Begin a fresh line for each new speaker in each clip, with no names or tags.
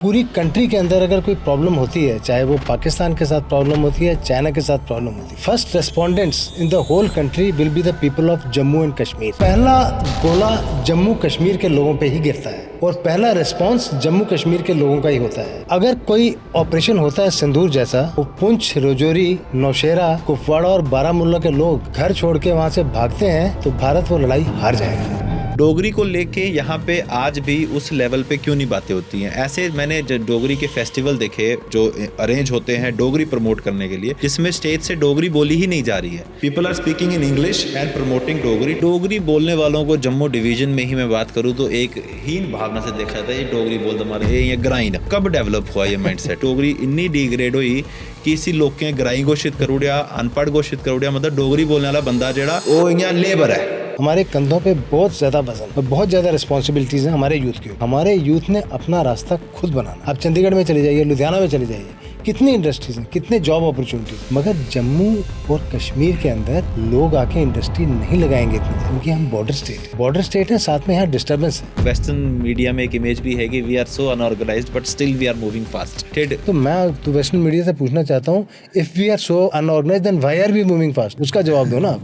पूरी कंट्री के अंदर अगर कोई प्रॉब्लम होती है, चाहे वो पाकिस्तान के साथ प्रॉब्लम होती है, चाइना के साथ प्रॉब्लम होती है, first respondents in the whole country will be the people of Jammu and Kashmir. पहला गोला जम्मू कश्मीर के लोगों पे ही गिरता है और पहला रिस्पांस जम्मू कश्मीर के लोगों का ही होता है। अगर कोई ऑपरेशन होता है सिंदूर जैसा, वो पुंछ, राजौरी, नौशेरा, कुपवाड़ा और बारामुल्ला के लोग घर छोड़ के वहाँ से भागते हैं तो भारत वो लड़ाई हार जाएगा।
डोगरी को लेके यहाँ पे आज भी उस लेवल पे क्यों नहीं बातें होती हैं? ऐसे मैंने डोगरी के फेस्टिवल देखे जो अरेंज होते हैं डोगरी प्रमोट करने के लिए, जिसमें स्टेज से डोगरी बोली ही नहीं जा रही है। People are speaking in English and promoting Dogri. Dogri बोलने वालों को जम्मू डिवीजन में ही मैं बात करूँ तो एक हीन भावना से देखा जाता है, ये डोगरी बोल हमारे ये ग्राइन। कब डेवलप हुआ ये माइंडसेट? डोगरी इन्नी डिग्रेड हुई कि इसी लोग के ग्राई घोषित कर उड़िया, अनपढ़ घोषित कर उड़िया। मतलब डोगरी बोलने वाला बंदा जेड़ा वो यहाँ लेबर है।
हमारे कंधों पे बहुत ज्यादा वजन और बहुत ज्यादा रिस्पॉन्सिबिलिटीज हैं हमारे यूथ की। हमारे यूथ ने अपना रास्ता खुद बनाना। आप चंडीगढ़ में चले जाइए, लुधियाना में चले जाइए, कितनी इंडस्ट्रीज हैं, कितने जॉब अपॉर्चुनिटीज। मगर जम्मू और कश्मीर के अंदर लोग आके इंडस्ट्री नहीं लगाएंगे इतनी, क्योंकि हम बॉर्डर स्टेट है, साथ में यहाँ डिस्टर्बेंस है।
वेस्टर्न मीडिया में एक इमेज भी है कि we are so unorganised but still we are moving fast.
तो मैं वेस्टर्न मीडिया से पूछना चाहता हूँ, if we are so unorganised then why are we moving fast? उसका जवाब दो ना।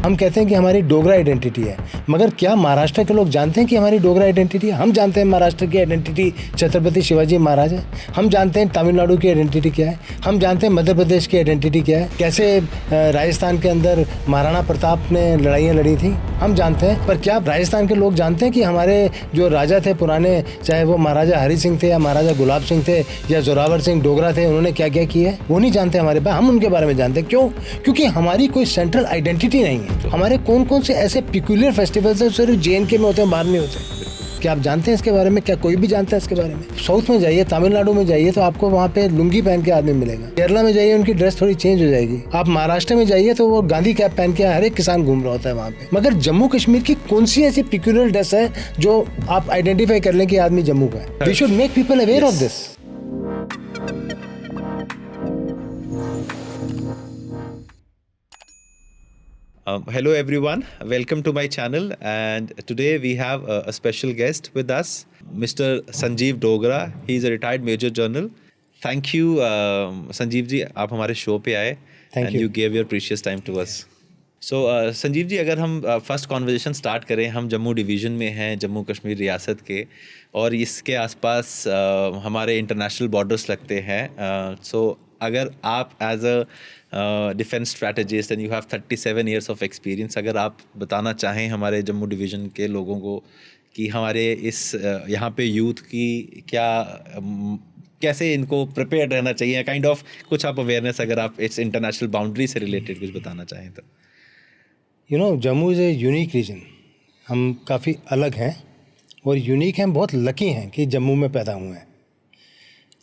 हम कहते हैं कि हमारी डोगरा आइडेंटिटी है, मगर क्या महाराष्ट्र के लोग जानते हैं कि हमारी डोगरा आइडेंटिटी है? हम जानते हैं महाराष्ट्र की आइडेंटिटी छत्रपति शिवाजी महाराज है। हम जानते हैं तमिलनाडु की आइडेंटिटी क्या है। हम जानते हैं मध्य प्रदेश की आइडेंटिटी क्या है, कैसे राजस्थान के अंदर महाराणा प्रताप ने लड़ाइयाँ लड़ी थी, हम जानते हैं। पर क्या राजस्थान के लोग जानते हैं कि हमारे जो राजा थे पुराने, चाहे वो महाराजा हरि सिंह थे या महाराजा गुलाब सिंह थे या जोरावर सिंह डोगरा थे, उन्होंने क्या क्या किया है? वो नहीं जानते हमारे पास। हम उनके बारे में जानते हैं। क्यों? क्योंकि हमारी कोई सेंट्रल आइडेंटिटी नहीं है। हमारे कौन कौन से ऐसे पिक्यूलियर फेस्टिवल्स हैं सिर्फ JNK में होते हैं, बाहर नहीं होते? क्या आप जानते हैं इसके बारे में? क्या कोई भी जानता है इसके बारे में? साउथ में जाइए, तमिलनाडु में जाइए तो आपको वहाँ पे लुंगी पहन के आदमी मिलेगा। केरला में जाइए, उनकी ड्रेस थोड़ी चेंज हो जाएगी। आप महाराष्ट्र में जाइए तो वो गांधी कैप पहन के हर एक किसान घूम रहा होता है वहाँ पे। मगर जम्मू कश्मीर की कौन सी ऐसी पिक्यूलियर ड्रेस है जो आप आइडेंटिफाई कर लें कि आदमी जम्मू का है? We should make people aware of this.
Hello everyone, welcome to my channel, and today we have a special guest with us, Mr. Sanjeev Dogra. He is a retired Major General. Thank you, Sanjeev ji, आप हमारे show पे आए and you gave your precious time to us. So Sanjeev ji, अगर हम first conversation start करें, हम Jammu division में हैं, जम्मू कश्मीर रियासत के, और इसके आसपास हमारे इंटरनेशनल बॉर्डर्स लगते हैं। सो अगर आप as a defence strategist and you have 37 years of experience, अगर आप बताना चाहें हमारे जम्मू डिवीज़न के लोगों को कि हमारे इस यहाँ पे यूथ की क्या कैसे इनको प्रिपेयर रहना चाहिए, काइंड ऑफ कुछ आप अवेयरनेस अगर आप इस इंटरनेशनल बाउंड्री से रिलेटेड कुछ बताना चाहें तो।
You know, Jammu is a unique region. हम काफ़ी अलग हैं और यूनिक हैं, बहुत लकी हैं कि जम्मू में पैदा हुए हैं।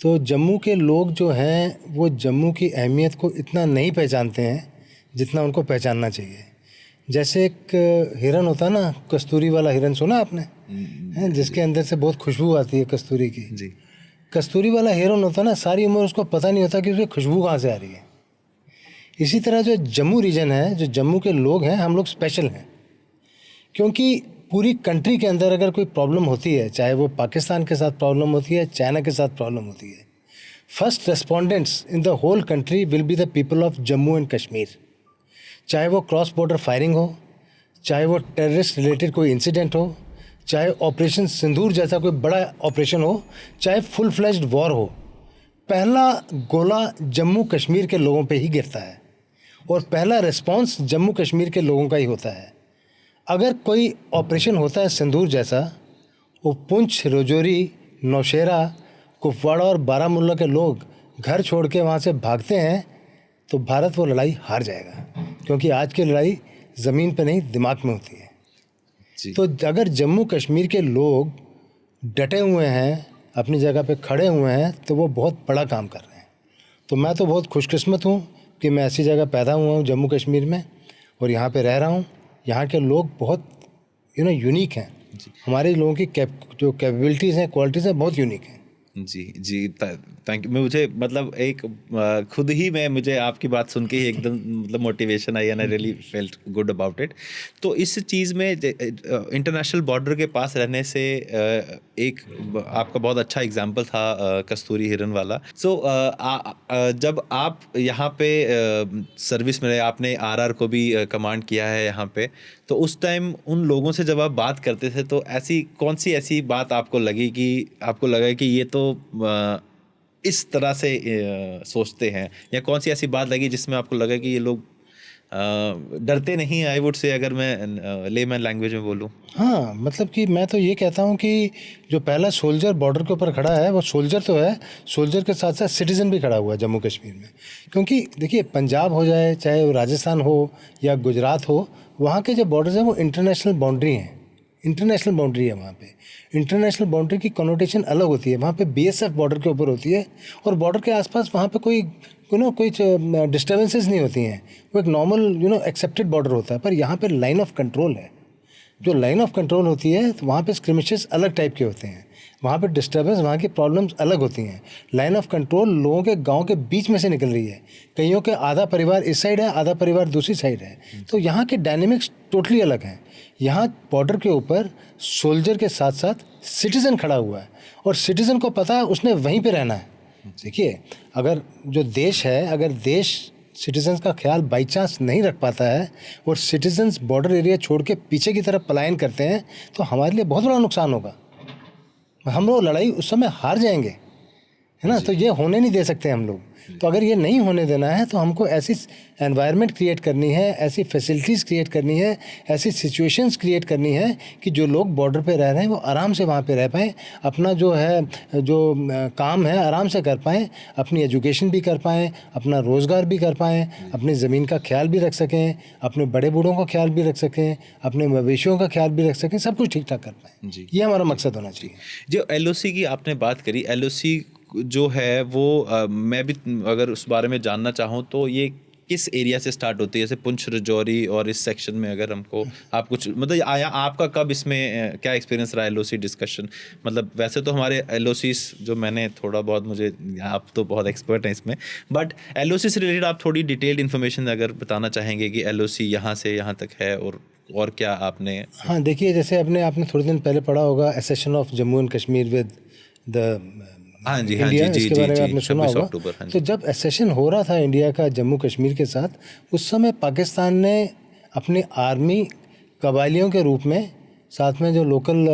तो जम्मू के लोग जो हैं वो जम्मू की अहमियत को इतना नहीं पहचानते हैं जितना उनको पहचानना चाहिए। जैसे एक हिरन होता है ना, कस्तूरी वाला हिरन, सुना आपने? जिसके अंदर से बहुत खुशबू आती है कस्तूरी की। जी। कस्तूरी वाला हिरन होता है ना, सारी उम्र उसको पता नहीं होता कि उसकी खुशबू कहाँ से आ रही है। इसी तरह जो जम्मू रीजन है, जो जम्मू के लोग हैं, हम लोग स्पेशल हैं, क्योंकि पूरी कंट्री के अंदर अगर कोई प्रॉब्लम होती है, चाहे वो पाकिस्तान के साथ प्रॉब्लम होती है, चाइना के साथ प्रॉब्लम होती है, first respondents in the whole country will be the people of Jammu and Kashmir. चाहे वो क्रॉस बॉर्डर फायरिंग हो, चाहे वो टेररिस्ट रिलेटेड कोई इंसिडेंट हो, चाहे ऑपरेशन सिंदूर जैसा कोई बड़ा ऑपरेशन हो, चाहे फुल फ्लेज्ड वॉर हो, पहला गोला जम्मू कश्मीर के लोगों पर ही गिरता है और पहला रिस्पॉन्स जम्मू कश्मीर के लोगों का ही होता है। अगर कोई ऑपरेशन होता है सिंदूर जैसा, वो पुंछ, राजौरी, नौशेरा, कुपवाड़ा और बारामुल्ला के लोग घर छोड़ के वहाँ से भागते हैं तो भारत वो लड़ाई हार जाएगा, क्योंकि आज की लड़ाई ज़मीन पे नहीं, दिमाग में होती है जी। तो अगर जम्मू कश्मीर के लोग डटे हुए हैं, अपनी जगह पे खड़े हुए हैं, तो वो बहुत बड़ा काम कर रहे हैं। तो मैं तो बहुत खुशकिस्मत हूँ कि मैं ऐसी जगह पैदा हुआ हूँ जम्मू कश्मीर में और यहाँ पे रह रहा हूँ। यहाँ के लोग बहुत यूनिक हैं। हमारे लोगों की जो कैपेबिलिटीज़ हैं, क्वालिटीज़ हैं, बहुत यूनिक हैं।
जी जी, थैंक यू। मुझे मतलब एक खुद ही मैं मुझे आपकी बात सुन के ही एकदम मतलब motivation I and I really felt good about it. तो इस चीज़ में इंटरनेशनल बॉर्डर के पास रहने से एक आपका बहुत अच्छा एग्जांपल था कस्तूरी हिरन वाला। सो जब आप यहाँ पे सर्विस में रहे, आपने आरआर को भी कमांड किया है यहाँ पे, तो उस टाइम उन लोगों से जब आप बात करते थे तो ऐसी कौन सी ऐसी बात आपको लगी कि आपको लगा कि ये तो इस तरह से सोचते हैं, या कौन सी ऐसी बात लगी जिसमें आपको लगा कि ये लोग डरते नहीं, आई वुड से, अगर मैं लेमैन लैंग्वेज में बोलूँ?
हाँ, मतलब कि मैं तो ये कहता हूँ कि जो पहला सोल्जर बॉर्डर के ऊपर खड़ा है वो सोल्जर तो है, सोल्जर के साथ साथ सिटीज़न भी खड़ा हुआ है जम्मू कश्मीर में। क्योंकि देखिए, पंजाब हो जाए, चाहे वो राजस्थान हो या गुजरात हो, वहाँ के जो बॉर्डर्स हैं वो इंटरनेशनल बाउंड्री हैं, इंटरनेशनल बाउंड्री है वहाँ पे। इंटरनेशनल बाउंड्री की कनोटेशन अलग होती है, वहाँ पे बीएसएफ बॉर्डर के ऊपर होती है, और बॉर्डर के आसपास वहाँ पे कोई कोई डिस्टर्बेंसेस नहीं होती हैं, वो एक नॉर्मल एक्सेप्टेड बॉर्डर होता है। पर यहाँ पे लाइन ऑफ कंट्रोल है, जो लाइन ऑफ कंट्रोल होती है तो वहाँ पे स्क्रिमिशेस अलग टाइप के होते हैं, वहाँ पे डिस्टर्बेंस, वहाँ की प्रॉब्लम्स अलग होती हैं। लाइन ऑफ कंट्रोल लोगों के गांव के बीच में से निकल रही है, कईयों के आधा परिवार इस साइड है, आधा परिवार दूसरी साइड है, तो यहाँ के डायनेमिक्स टोटली अलग हैं। यहाँ बॉर्डर के ऊपर सोल्जर के साथ साथ सिटीज़न खड़ा हुआ है, और सिटीज़न को पता है उसने वहीं पर रहना है। देखिए, अगर जो देश है, अगर देश सिटीजन्स का ख्याल बाई चांस नहीं रख पाता है और सिटीजन्स बॉर्डर एरिया छोड़ के पीछे की तरफ पलायन करते हैं, तो हमारे लिए बहुत बड़ा नुकसान होगा। हम लोग लड़ाई उस समय हार जाएंगे, है ना। तो ये होने नहीं दे सकते हम लोग। तो अगर ये नहीं होने देना है तो हमको ऐसी एनवायरनमेंट क्रिएट करनी है, ऐसी फैसिलिटीज़ क्रिएट करनी है, ऐसी सिचुएशंस क्रिएट करनी है कि जो लोग बॉर्डर पे रह रहे हैं वो आराम से वहाँ पे रह पाएँ, अपना जो है जो काम है आराम से कर पाएँ, अपनी एजुकेशन भी कर पाएँ, अपना रोज़गार भी कर पाएँ, अपनी ज़मीन का ख्याल भी रख सकें, अपने बड़े बूढ़ों का ख्याल भी रख सकें, अपने मवेशियों का ख्याल भी रख सकें, सब कुछ ठीक ठाक कर पाएँ। ये हमारा मकसद होना चाहिए।
जो एलओसी की आपने बात करी, एलओसी जो है वो मैं भी अगर उस बारे में जानना चाहूँ तो ये किस एरिया से स्टार्ट होती है, जैसे पुंछ, राजौरी और इस सेक्शन में, अगर हमको आप कुछ मतलब आया आपका कब इसमें क्या एक्सपीरियंस रहा एलओसी डिस्कशन? मतलब वैसे तो हमारे एलओसीज जो मैंने थोड़ा बहुत, मुझे आप तो बहुत एक्सपर्ट हैं इसमें, बट एलओसी से रिलेटेड आप थोड़ी डिटेल्ड इन्फॉर्मेशन अगर बताना चाहेंगे कि एलओसी यहाँ से यहाँ तक है और क्या आपने?
हाँ, देखिए, जैसे आपने थोड़े दिन पहले पढ़ा होगा accession of Jammu and Kashmir with the
हाँ जी,
इंडिया,
जी,
इसके
जी,
बारे में
जी,
आपने सुना
26
होगा।
अक्टूबर, हाँ जी।
तो जब एसेशन हो रहा था इंडिया का जम्मू कश्मीर के साथ, उस समय पाकिस्तान ने अपनी आर्मी कबायलियों के रूप में, साथ में जो लोकल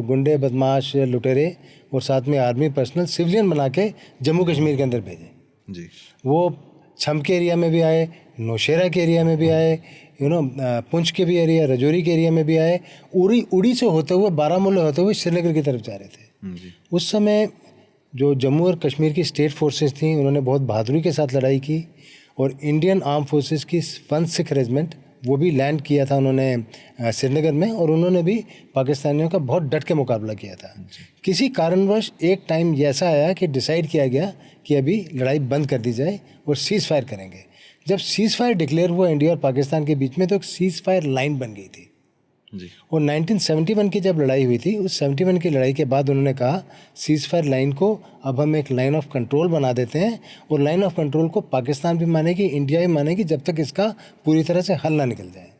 गुंडे, बदमाश, लुटेरे, और साथ में आर्मी पर्सनल सिविलियन बना के जम्मू कश्मीर के अंदर भेजे
जी।
वो छम के एरिया में भी आए, नौशेरा के एरिया में भी आए, पुंछ के भी एरिया, राजौरी के एरिया में भी आए, उड़ी से होते हुए, बारामूला होते हुए श्रीनगर की तरफ जा रहे थे। उस समय जो जम्मू और कश्मीर की स्टेट फोर्सेस थी, उन्होंने बहुत बहादुरी के साथ लड़ाई की, और इंडियन आर्म फोर्सेस की 1 सिख रेजिमेंट वो भी लैंड किया था उन्होंने श्रीनगर में, और उन्होंने भी पाकिस्तानियों का बहुत डट के मुकाबला किया था। किसी कारणवश एक टाइम ऐसा आया कि डिसाइड किया गया कि अभी लड़ाई बंद कर दी जाए और सीज़ फायर करेंगे। जब सीज़ फायर डिक्लेयर हुआ इंडिया और पाकिस्तान के बीच में, तो एक सीज़ फायर लाइन बन गई थी
जी।
और 1971 की जब लड़ाई हुई थी, उस 71 की लड़ाई के बाद उन्होंने कहा सीज़ फायर लाइन को अब हम एक लाइन ऑफ कंट्रोल बना देते हैं, और लाइन ऑफ कंट्रोल को पाकिस्तान भी मानेगी, इंडिया भी मानेगी, जब तक इसका पूरी तरह से हल ना निकल जाए।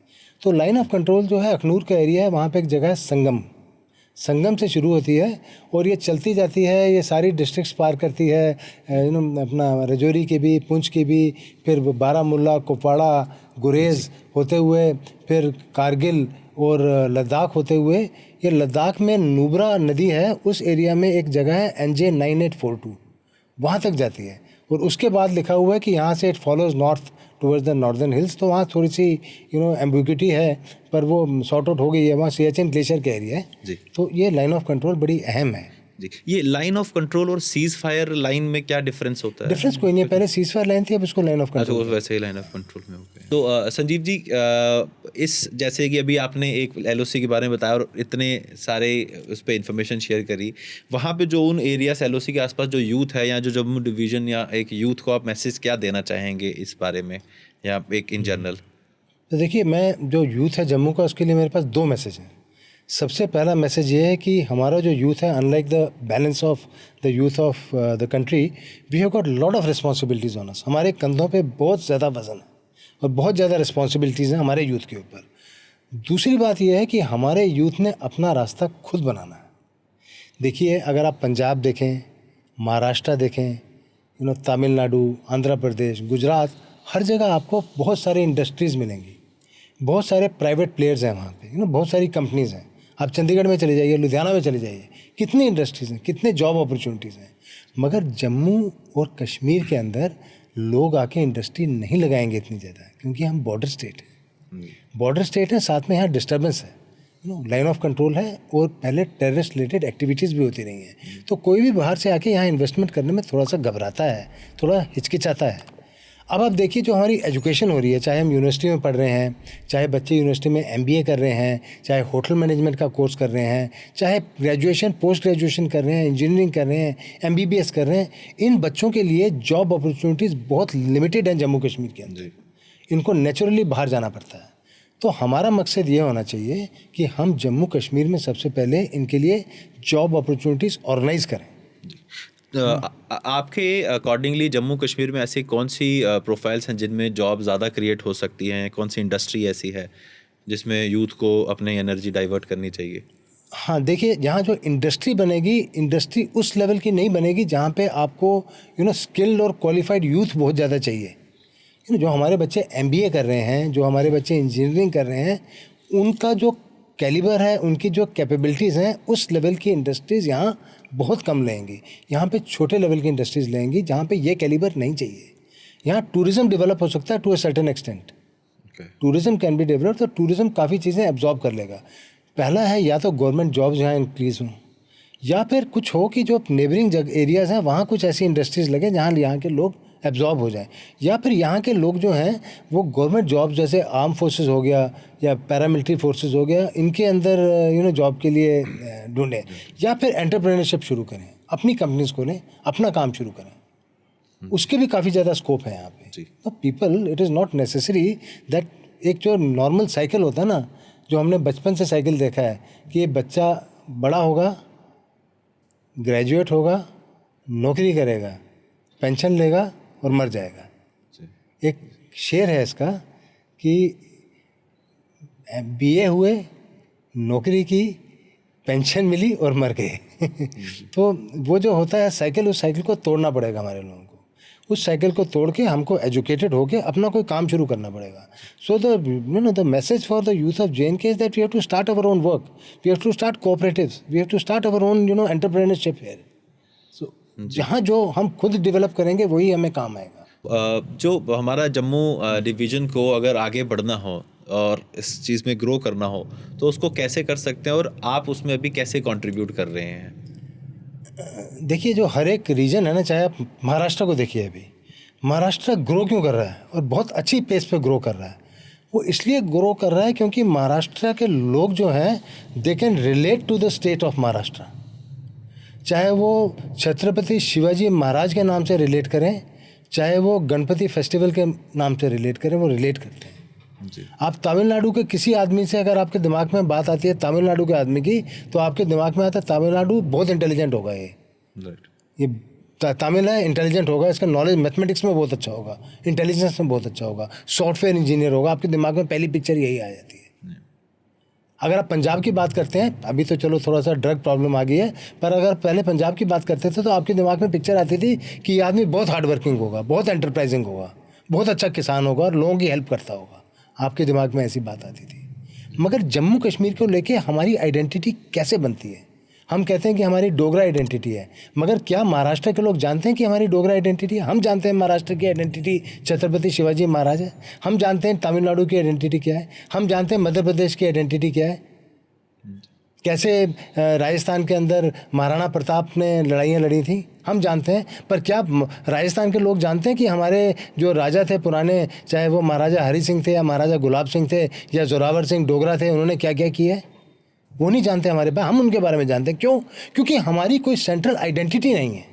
तो लाइन ऑफ कंट्रोल जो है अखनूर का एरिया है, वहाँ पे एक जगह है संगम से शुरू होती है और ये चलती जाती है, ये सारी डिस्ट्रिक्ट्स पार करती है, अपना राजौरी की भी, पुंछ की भी, फिर बारामूला, कुपवाड़ा, गुरेज होते हुए, फिर कारगिल और लद्दाख होते हुए, ये लद्दाख में नुब्रा नदी है, उस एरिया में एक जगह है NJ 9842, वहाँ तक जाती है। और उसके बाद लिखा हुआ है कि यहाँ से it follows north towards the northern hills, तो वहाँ थोड़ी सी एम्बिग्यूटी है, पर वो सॉर्ट आउट हो गई है। वहाँ सियाचिन ग्लेशियर का एरिया है। तो ये लाइन ऑफ कंट्रोल बड़ी अहम है
जी। ये लाइन ऑफ कंट्रोल और सीज फायर लाइन में क्या डिफरेंस होता है?
डिफरेंस कोई नहीं है, पहले सीज फायर लाइन थी, अब इसको लाइन ऑफ कंट्रोल।
अच्छा, वैसे ही लाइन ऑफ कंट्रोल में हो गया। तो संजीव जी, इस जैसे कि अभी आपने एक एलओसी के बारे में बताया और इतने सारे उस पर इंफॉर्मेशन शेयर करी, वहाँ पे जो उन एरियाज एलओसी के आसपास जो यूथ है, या जो जम्मू डिवीज़न, या एक यूथ को आप मैसेज क्या देना चाहेंगे इस बारे में, या एक इन जनरल?
तो देखिए, मैं जो यूथ है जम्मू का, उसके लिए मेरे पास 2 मैसेज हैं। सबसे पहला मैसेज ये है कि हमारा जो यूथ है, unlike the balance of the youth of the country, we have got lot of responsibilities on us. हमारे कंधों पे बहुत ज़्यादा वजन है और बहुत ज़्यादा रिस्पॉन्सिबिलिटीज़ हैं हमारे यूथ के ऊपर। दूसरी बात यह है कि हमारे यूथ ने अपना रास्ता खुद बनाना है। देखिए, अगर आप पंजाब देखें, महाराष्ट्र देखें, तमिलनाडु, आंध्र प्रदेश, गुजरात, हर जगह आपको बहुत सारे इंडस्ट्रीज़ मिलेंगी, बहुत सारे प्राइवेट प्लेयर्स हैं वहाँ पे, बहुत सारी कंपनीज़ हैं। आप चंडीगढ़ में चले जाइए, लुधियाना में चले जाइए, कितनी इंडस्ट्रीज़ हैं, कितने जॉब अपॉर्चुनिटीज़ हैं। मगर जम्मू और कश्मीर के अंदर लोग आके इंडस्ट्री नहीं लगाएंगे इतनी ज़्यादा, क्योंकि हम बॉर्डर स्टेट हैं। बॉर्डर स्टेट है, साथ में यहाँ डिस्टर्बेंस है, लाइन ऑफ कंट्रोल है, और पहले टेररिस्ट रिलेटेड एक्टिविटीज़ भी होती रही हैं। तो कोई भी बाहर से आके यहाँ इन्वेस्टमेंट करने में थोड़ा सा घबराता है, थोड़ा हिचकिचाता है। अब आप देखिए, जो हमारी एजुकेशन हो रही है, चाहे हम यूनिवर्सिटी में पढ़ रहे हैं, चाहे बच्चे यूनिवर्सिटी में MBA कर रहे हैं, चाहे होटल मैनेजमेंट का कोर्स कर रहे हैं, चाहे ग्रेजुएशन पोस्ट ग्रेजुएशन कर रहे हैं, इंजीनियरिंग कर रहे हैं, MBBS कर रहे हैं, इन बच्चों के लिए जॉब अपॉर्चुनिटीज़ बहुत लिमिटेड हैं जम्मू कश्मीर के अंदर। इनको नेचुरली बाहर जाना पड़ता है। तो हमारा मकसद ये होना चाहिए कि हम जम्मू कश्मीर में सबसे पहले इनके लिए जॉब अपॉर्चुनिटीज़ ऑर्गेनाइज करें।
आपके अकॉर्डिंगली जम्मू कश्मीर में ऐसी कौन सी प्रोफाइल्स हैं जिनमें जॉब ज़्यादा क्रिएट हो सकती हैं? कौन सी इंडस्ट्री ऐसी है जिसमें यूथ को अपनी एनर्जी डाइवर्ट करनी चाहिए?
हाँ, देखिए, यहाँ जो इंडस्ट्री बनेगी, इंडस्ट्री उस लेवल की नहीं बनेगी जहाँ पे आपको स्किल्ड और क्वालिफाइड यूथ बहुत ज़्यादा चाहिए। जो हमारे बच्चे MBA कर रहे हैं, जो हमारे बच्चे इंजीनियरिंग कर रहे हैं, उनका जो कैलिबर है, उनकी जो कैपेबिलिटीज़ हैं, उस लेवल की इंडस्ट्रीज़ यहाँ बहुत कम लेंगी। यहाँ पे छोटे लेवल की इंडस्ट्रीज़ लेंगी जहाँ पे ये कैलिबर नहीं चाहिए। यहाँ टूरिज़्म डेवलप हो सकता है to a certain extent. Tourism can be develop, तो टूरिज़्म काफ़ी चीज़ें एब्जॉर्ब कर लेगा। पहला है, या तो गवर्नमेंट जॉब्स यहाँ इंक्रीज़ हों, या फिर कुछ हो कि जो नेबरिंग एरियाज़ हैं वहाँ कुछ ऐसी इंडस्ट्रीज़ लगे जहाँ यहाँ के लोग एब्जॉर्ब हो जाए, या फिर यहाँ के लोग जो हैं वो गवर्नमेंट जॉब जैसे आर्म फोर्सेस हो गया या पैरामिलिट्री फोर्सेस हो गया, इनके अंदर जॉब के लिए ढूंढें, या फिर एंटरप्रेन्योरशिप शुरू करें, अपनी कंपनीज खोलें, अपना काम शुरू करें। उसके भी काफ़ी ज़्यादा स्कोप है यहाँ पे। तो people, it is not necessary that एक जो नॉर्मल साइकिल होता है ना, जो हमने बचपन से साइकिल देखा है कि ये बच्चा बड़ा होगा, ग्रेजुएट होगा, नौकरी करेगा, पेंशन लेगा और मर जाएगा। एक शेर है इसका कि BA हुए, नौकरी की, पेंशन मिली और मर गए। तो वो जो होता है साइकिल, उस साइकिल को तोड़ना पड़ेगा हमारे लोगों को। उस साइकिल को तोड़ के हमको एजुकेटेड होके अपना कोई काम शुरू करना पड़ेगा। So the message for the youth of JNK is that we have to start our own work, we have to start cooperatives, we have to start our own entrepreneurship here. जहाँ जो हम खुद डेवलप करेंगे वही हमें काम आएगा।
जो हमारा जम्मू डिवीज़न को अगर आगे बढ़ना हो और इस चीज़ में ग्रो करना हो तो उसको कैसे कर सकते हैं, और आप उसमें अभी कैसे कंट्रीब्यूट कर रहे हैं?
देखिए, जो हर एक रीजन है ना, चाहे आप महाराष्ट्र को देखिए, अभी महाराष्ट्र ग्रो क्यों कर रहा है और बहुत अच्छी पेस पे ग्रो कर रहा है? वो इसलिए ग्रो कर रहा है क्योंकि महाराष्ट्र के लोग जो हैं, they can relate to the state of Maharashtra. चाहे वो छत्रपति शिवाजी महाराज के नाम से रिलेट करें, चाहे वो गणपति फेस्टिवल के नाम से रिलेट करें, वो रिलेट करते हैं जी। आप तमिलनाडु के किसी आदमी से अगर आपके दिमाग में बात आती है तमिलनाडु के आदमी की, तो आपके दिमाग में आता है तमिलनाडु बहुत इंटेलिजेंट होगा, ये तमिल है, इंटेलिजेंट होगा, इसका नॉलेज मैथमेटिक्स में बहुत अच्छा होगा, इंटेलिजेंस में बहुत अच्छा होगा, सॉफ्टवेयर इंजीनियर होगा। आपके दिमाग में पहली पिक्चर यही आ जाती है। अगर आप पंजाब की बात करते हैं, अभी तो चलो थोड़ा सा ड्रग प्रॉब्लम आ गई है, पर अगर पहले पंजाब की बात करते थे तो आपके दिमाग में पिक्चर आती थी कि ये आदमी बहुत हार्ड वर्किंग होगा, बहुत एंटरप्राइजिंग होगा, बहुत अच्छा किसान होगा और लोगों की हेल्प करता होगा। आपके दिमाग में ऐसी बात आती थी। मगर जम्मू कश्मीर को लेके हमारी आइडेंटिटी कैसे बनती है? हम कहते हैं कि हमारी डोगरा आइडेंटिटी है, मगर क्या महाराष्ट्र के लोग जानते हैं कि हमारी डोगरा आइडेंटिटी है? हम जानते हैं महाराष्ट्र की आइडेंटिटी छत्रपति शिवाजी महाराज है, हम जानते हैं तमिलनाडु की आइडेंटिटी क्या है, हम जानते हैं मध्य प्रदेश की आइडेंटिटी क्या है, कैसे राजस्थान के अंदर महाराणा प्रताप ने लड़ाइयाँ लड़ी थी, हम जानते हैं। पर क्या राजस्थान के लोग जानते हैं कि हमारे जो राजा थे पुराने, चाहे वो महाराजा हरि सिंह थे या महाराजा गुलाब सिंह थे या जोरावर सिंह डोगरा थे, उन्होंने क्या क्या किया है? वो नहीं जानते हमारे पास, हम उनके बारे में जानते हैं। क्यों? क्योंकि हमारी कोई सेंट्रल आइडेंटिटी नहीं है।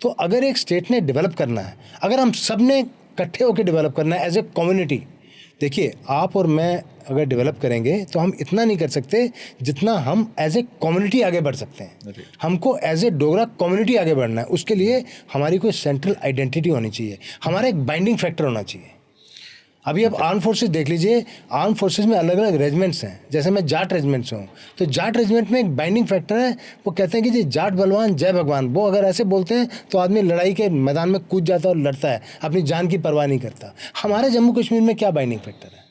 तो अगर एक स्टेट ने डेवलप करना है, अगर हम सब ने इकट्ठे होकर डेवलप करना है एज ए कम्युनिटी, देखिए, आप और मैं अगर डेवलप करेंगे तो हम इतना नहीं कर सकते जितना हम एज ए कम्युनिटी आगे बढ़ सकते हैं। हमको एज ए डोगरा कम्युनिटी आगे बढ़ना है, उसके लिए हमारी कोई सेंट्रल आइडेंटिटी होनी चाहिए, हमारा एक बाइंडिंग फैक्टर होना चाहिए। अभी आप आर्म फोर्सेस देख लीजिए, आर्म फोर्सेस में अलग अलग रेजिमेंट्स हैं। जैसे मैं जाट रेजिमेंट से हूँ, तो जाट रेजिमेंट में एक बाइंडिंग फैक्टर है। वो कहते हैं कि जी जाट बलवान जय भगवान। वो अगर ऐसे बोलते हैं तो आदमी लड़ाई के मैदान में कूद जाता है और लड़ता है, अपनी जान की परवाह नहीं करता। हमारे जम्मू कश्मीर में क्या बाइंडिंग फैक्टर है?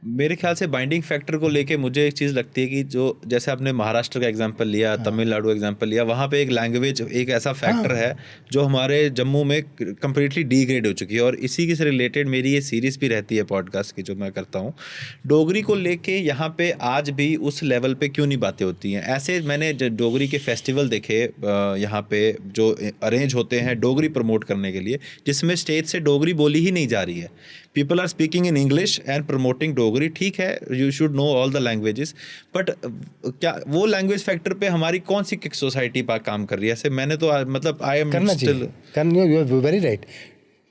मेरे ख्याल से बाइंडिंग फैक्टर को लेके मुझे एक चीज़ लगती है कि जो जैसे आपने महाराष्ट्र का एग्जांपल लिया, तमिलनाडु एग्जांपल लिया, वहाँ पे एक लैंग्वेज एक ऐसा फैक्टर है जो हमारे जम्मू में कम्प्लीटली डिग्रेड हो चुकी है। और इसी के से रिलेटेड मेरी ये सीरीज़ भी रहती है पॉडकास्ट की जो मैं करता हूँ। डोगरी को लेके यहाँ पे आज भी उस लेवल पे क्यों नहीं बातें होती हैं? ऐसे मैंने डोगरी के फेस्टिवल देखे यहाँ पे जो अरेंज होते हैं डोगरी प्रमोट करने के लिए, जिसमें स्टेज से डोगरी बोली ही नहीं जा रही है। People are speaking in English and promoting Dogri. ठीक है, you should know all the languages, but क्या वो लैंग्वेज फैक्टर पे हमारी कौन सी सोसाइटी पर काम कर रही है? ऐसे मैंने तो मतलब आई एम
करना चाहिए, you are very right.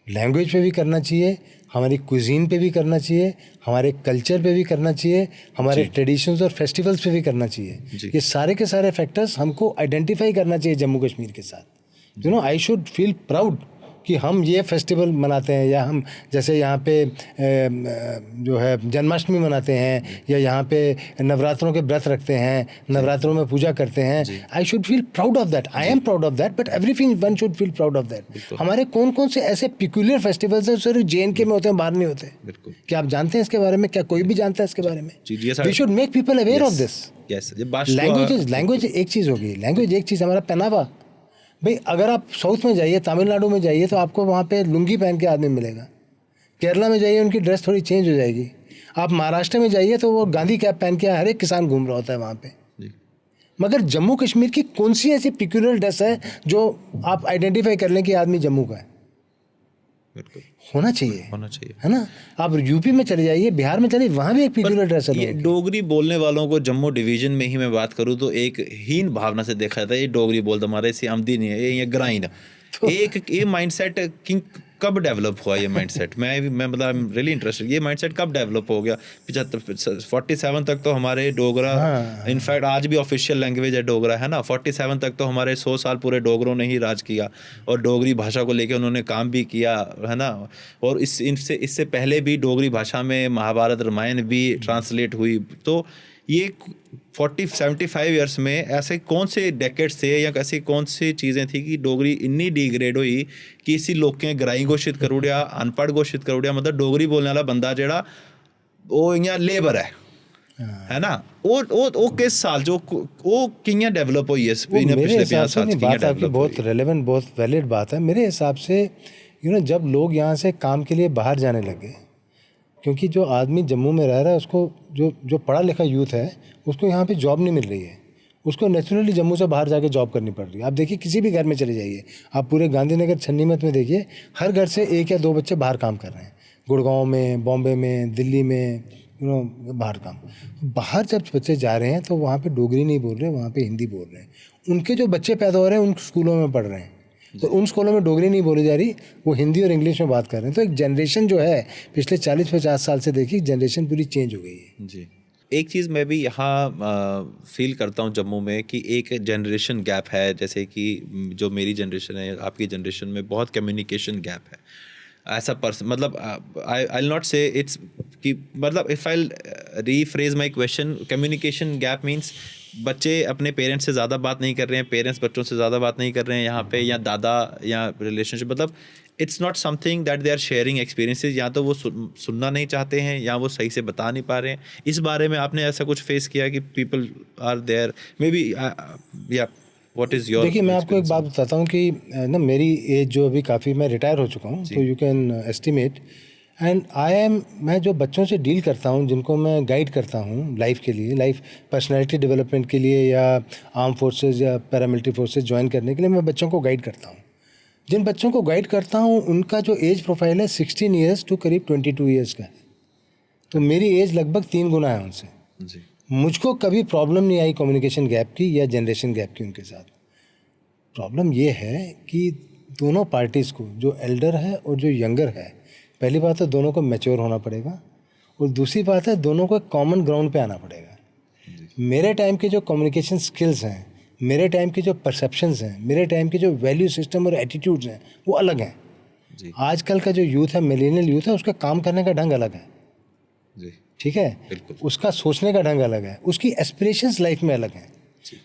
Language पे भी करना चाहिए, हमारी कुजीन पे भी करना चाहिए, हमारे कल्चर पे भी करना चाहिए, हमारे ट्रेडिशंस और फेस्टिवल्स पे भी करना चाहिए। ये सारे के सारे फैक्टर्स हमको आइडेंटिफाई करना चाहिए जम्मू कश्मीर के साथ। आई शुड फील प्राउड कि हम ये फेस्टिवल मनाते हैं, या हम जैसे यहाँ पे जो है जन्माष्टमी मनाते हैं, या यहाँ पे नवरात्रों के व्रत रखते हैं, नवरात्रों में पूजा करते हैं। I should feel proud of that, I am proud of that, but everything one should feel proud of that. हमारे कौन कौन से ऐसे पिक्यूलियर फेस्टिवल्स हैं सिर्फ JNK में होते हैं, बाहर नहीं होते? क्या आप जानते हैं इसके बारे में? क्या कोई भी जानता है इसके बारे में? We should make people aware of this. Language एक चीज़ होगी, लैंग्वेज एक चीज़, हमारा पहनावा। भाई अगर आप साउथ में जाइए, तमिलनाडु में जाइए, तो आपको वहाँ पे लुंगी पहन के आदमी मिलेगा। केरला में जाइए, उनकी ड्रेस थोड़ी चेंज हो जाएगी। आप महाराष्ट्र में जाइए तो वो गांधी कैप पहन के हर एक किसान घूम रहा होता है वहाँ पे। मगर जम्मू कश्मीर की कौन सी ऐसी पिक्यूलर ड्रेस है जो आप आइडेंटिफाई कर लें कि आदमी जम्मू का है? होना चाहिए, है ना? आप यूपी में चले जाइए, बिहार में चलिए, वहाँ भी एक पिक्यूलर ड्रेस है।
डोगरी बोलने वालों को जम्मू डिवीजन में ही मैं बात करूँ तो एक हीन भावना से देखा जाता है। ये डोगरी बोलता, हमारे से आमदी नहीं है, ये ग्राइन। एक ये माइंडसेट कब डेवलप हुआ? ये माइंडसेट मैं मतलब आई एम रियली इंटरेस्टेड, ये माइंडसेट कब डेवलप हो गया? 47 तक तो हमारे डोगरा, इनफैक्ट आज भी ऑफिशियल लैंग्वेज है डोगरा, है ना? 47 तक तो हमारे 100 साल पूरे डोगरों ने ही राज किया और डोगरी भाषा को लेकर उन्होंने काम भी किया, है ना? और इससे पहले भी डोगरी भाषा में महाभारत रामायण भी ट्रांसलेट हुई। तो ये 40-75 ईयर्स में ऐसे कौन से डेकेड्स थे या ऐसी कौन सी चीज़ें थी कि डोगरी इन्नी डिग्रेड हुई कि इसी लोग के ग्राई घोषित कर उड़िया, अनपढ़ घोषित कर उड़िया? मतलब डोगरी बोलने वाला बंदा जेड़ा वो इयां लेबर है ना? वो किस साल जो वो कियां डेवलप हुई है पिछले 50 साल से?
बात आपकी बहुत रेलेवेंट, बहुत वैलिड बात है मेरे हिसाब से। जब लोग यहाँ से काम के लिए बाहर जाने लगे, क्योंकि जो आदमी जम्मू में रह रहा है उसको, जो पढ़ा लिखा यूथ है, उसको यहाँ पे जॉब नहीं मिल रही है, उसको नेचुरली जम्मू से बाहर जाके जॉब करनी पड़ रही है। आप देखिए किसी भी घर में चले जाइए, आप पूरे गांधीनगर छन्नीमत में देखिए, हर घर से 1 या 2 बच्चे बाहर काम कर रहे हैं। गुड़गांव में, बॉम्बे में, दिल्ली में, बाहर काम। बाहर जब बच्चे जा रहे हैं तो वहाँ पे डोगरी नहीं बोल रहे, वहाँ पे हिंदी बोल रहे हैं। उनके जो बच्चे पैदा हो रहे हैं उन स्कूलों में पढ़ रहे हैं, तो उन स्कूलों में डोगरी नहीं बोली जा रही, वो हिंदी और इंग्लिश में बात कर रहे हैं। तो एक जनरेशन जो है पिछले 40-50 साल से देखिए, जनरेशन पूरी चेंज हो गई है।
जी, एक चीज़ मैं भी यहाँ फील करता हूँ जम्मू में कि एक जनरेशन गैप है। जैसे कि जो मेरी जनरेशन है, आपकी जनरेशन में बहुत कम्युनिकेशन गैप है। ऐसा पर्सन मतलब आई विल नॉट से इट्स कि मतलब if I rephrase my question, communication gap means बच्चे अपने पेरेंट्स से ज़्यादा बात नहीं कर रहे हैं, पेरेंट्स बच्चों से ज़्यादा बात नहीं कर रहे हैं यहाँ पे, या दादा या रिलेशनशिप, मतलब it's not something that they are sharing experiences. या तो वो सुनना नहीं चाहते हैं या वो सही से बता नहीं पा रहे हैं। इस बारे में आपने ऐसा कुछ फेस किया कि people are there maybe या व्हाट इज़ योर?
देखिए, मैं आपको एक बात बताता हूँ कि ना मेरी एज जो अभी काफ़ी, मैं रिटायर हो चुका हूँ, तो यू कैन एस्टिमेट। एंड मैं जो बच्चों से डील करता हूँ, जिनको मैं गाइड करता हूँ लाइफ के लिए, लाइफ पर्सनैलिटी डेवलपमेंट के लिए, या आर्म फोर्सेज या पैरामिलिट्री फोर्सेज ज्वाइन करने के लिए, मैं बच्चों को गाइड करता हूँ। जिन बच्चों को गाइड करता हूँ उनका जो एज प्रोफाइल है 16 ईयर्स टू करीब 22 ईयर्स का है। तो मेरी एज लगभग 3 गुना है उनसे।
जी।
मुझको कभी प्रॉब्लम नहीं आई कम्युनिकेशन गैप की या जनरेशन गैप की उनके साथ। प्रॉब्लम ये है कि दोनों पार्टीज़ को, जो एल्डर है और जो यंगर है, पहली बात तो दोनों को मैच्योर होना पड़ेगा। और दूसरी बात है दोनों को कॉमन ग्राउंड पे आना पड़ेगा। मेरे टाइम के जो कम्युनिकेशन स्किल्स हैं, मेरे टाइम के जो परसेप्शंस हैं, मेरे टाइम के जो वैल्यू सिस्टम और एटीट्यूड्स हैं वो अलग हैं।
जी।
आजकल का जो यूथ है, मिलेनियल यूथ है, उसका काम करने का ढंग अलग है।
जी।
ठीक है,
बिल्कुल।
उसका सोचने का ढंग अलग है, उसकी एस्पिरेशंस लाइफ में अलग हैं।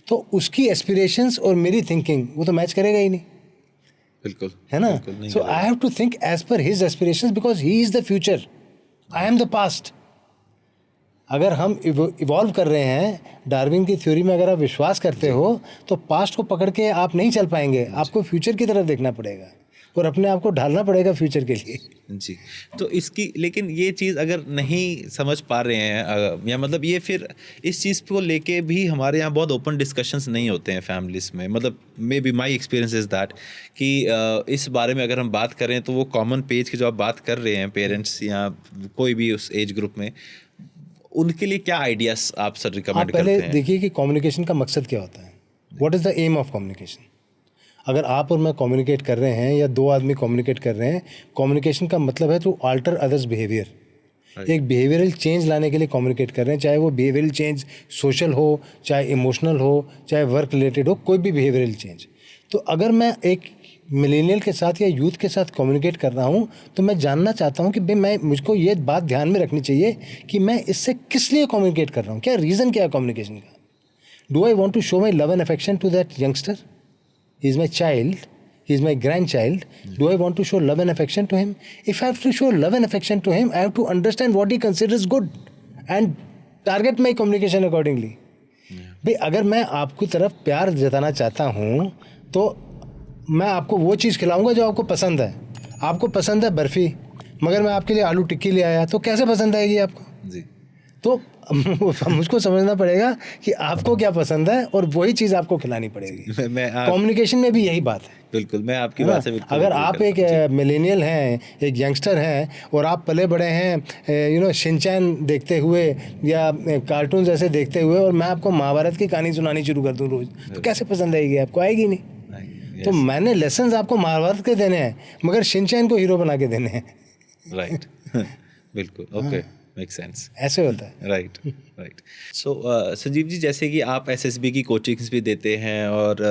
तो उसकी एस्पिरेशंस और मेरी थिंकिंग वो तो मैच करेगा ही नहीं,
बिल्कुल,
है ना।
बिल्कुल नहीं
so I have to think as per his aspirations because he is the future, I am the past. अगर हम इवॉल्व कर रहे हैं, डार्विन की थ्योरी में अगर आप विश्वास करते हो तो पास्ट को पकड़ के आप नहीं चल पाएंगे, आपको फ्यूचर की तरफ देखना पड़ेगा और अपने आप को ढालना पड़ेगा फ्यूचर के लिए।
जी। तो इसकी लेकिन ये चीज़ अगर नहीं समझ पा रहे हैं या मतलब ये फिर इस चीज़ को लेके भी हमारे यहाँ बहुत ओपन डिस्कशंस नहीं होते हैं फैमिलीज़ में। मतलब may be my experience is that कि इस बारे में अगर हम बात करें तो वो कॉमन पेज की जो आप बात कर रहे हैं, पेरेंट्स या कोई भी उस एज ग्रुप में, उनके लिए क्या आइडियाज़ आप सर रिकमेंड करते हैं?
पहले देखिए कि कम्युनिकेशन का मकसद क्या होता है, what is the aim of communication. अगर आप और मैं कम्युनिकेट कर रहे हैं या दो आदमी कम्युनिकेट कर रहे हैं, कम्युनिकेशन का मतलब है टू अल्टर अदर्स बिहेवियर। एक बिहेवियरल चेंज लाने के लिए कम्युनिकेट कर रहे हैं, चाहे वो बिहेवियरल चेंज सोशल हो, चाहे इमोशनल हो, चाहे वर्क रिलेटेड हो, कोई भी बिहेवियरल चेंज। तो अगर मैं एक मिलेनियल के साथ या यूथ के साथ कम्युनिकेट कर रहा हूँ तो मैं जानना चाहता हूँ कि भाई मुझको ये बात ध्यान में रखनी चाहिए कि मैं इससे किस लिए कम्युनिकेट कर रहा हूँ, क्या रीज़न क्या है कम्युनिकेशन का। Do I want to show my love and affection to that youngster? He is my child, he is my grandchild. Do I want to show love and affection to him? If I have to show love and affection to him, I have to understand what he considers good and target my communication accordingly. भाई अगर मैं आपकी तरफ प्यार जताना चाहता हूँ तो मैं आपको वो चीज़ खिलाऊंगा जो आपको पसंद है। आपको पसंद है बर्फ़ी, मगर मैं आपके लिए आलू टिक्की ले आया तो कैसे पसंद आएगी आपको?
जी।
तो मुझको समझना पड़ेगा कि आपको क्या पसंद है और वही चीज़ आपको खिलानी पड़ेगी। कम्युनिकेशन में भी यही बात है।
बिल्कुल, मैं आपकी बात से बिल्कुल
अगर आप एक मिलेनियल हैं, एक यंगस्टर हैं और आप पले बड़े हैं शिनचैन देखते हुए या कार्टून जैसे देखते हुए और मैं आपको महाभारत की कहानी सुनानी शुरू कर दूँ रोज़, तो कैसे पसंद आएगी आपको? आएगी नहीं। तो मैंने लेसन्स आपको महाभारत के देने हैं मगर शिनचैन को हीरो बना के देने हैं।
राइट। बिल्कुल, ओके, मेक सेंस।
ऐसे होता है।
Right, right. So Sanjeev ji, जैसे कि आप एसएसबी की कोचिंग्स भी देते हैं और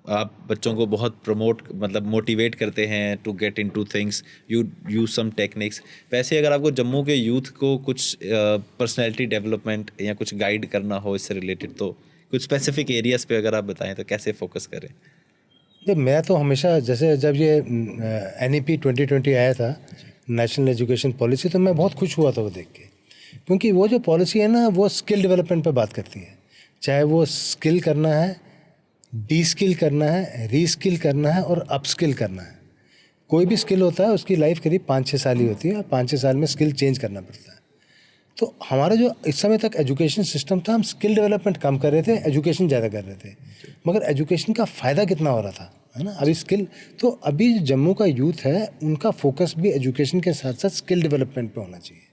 आप बच्चों को बहुत मतलब मोटिवेट करते हैं to get into things, you use some techniques. वैसे अगर आपको जम्मू के यूथ को कुछ पर्सनैलिटी डेवलपमेंट या कुछ गाइड करना हो इससे रिलेटेड, तो कुछ स्पेसिफिक एरियाज़ पे अगर आप बताएं तो कैसे फोकस करें?
मैं तो हमेशा, जैसे जब ये NEP 2020 आया था, नेशनल एजुकेशन पॉलिसी, तो मैं बहुत खुश हुआ था वो देख के, क्योंकि वो जो पॉलिसी है ना वो स्किल डेवलपमेंट पे बात करती है। चाहे वो स्किल करना है, डी स्किल करना है, री स्किल करना है और अप स्किल करना है। कोई भी स्किल होता है उसकी लाइफ करीब 5-6 साल ही होती है, 5-6 साल में स्किल चेंज करना पड़ता है। तो हमारा जो इस समय तक एजुकेशन सिस्टम था, हम स्किल डेवलपमेंट कम कर रहे थे, एजुकेशन ज़्यादा कर रहे थे, मगर एजुकेशन का फ़ायदा कितना हो रहा था, है ना। अभी स्किल, तो अभी जम्मू का यूथ है उनका फोकस भी एजुकेशन के साथ साथ स्किल डेवलपमेंट पे होना चाहिए।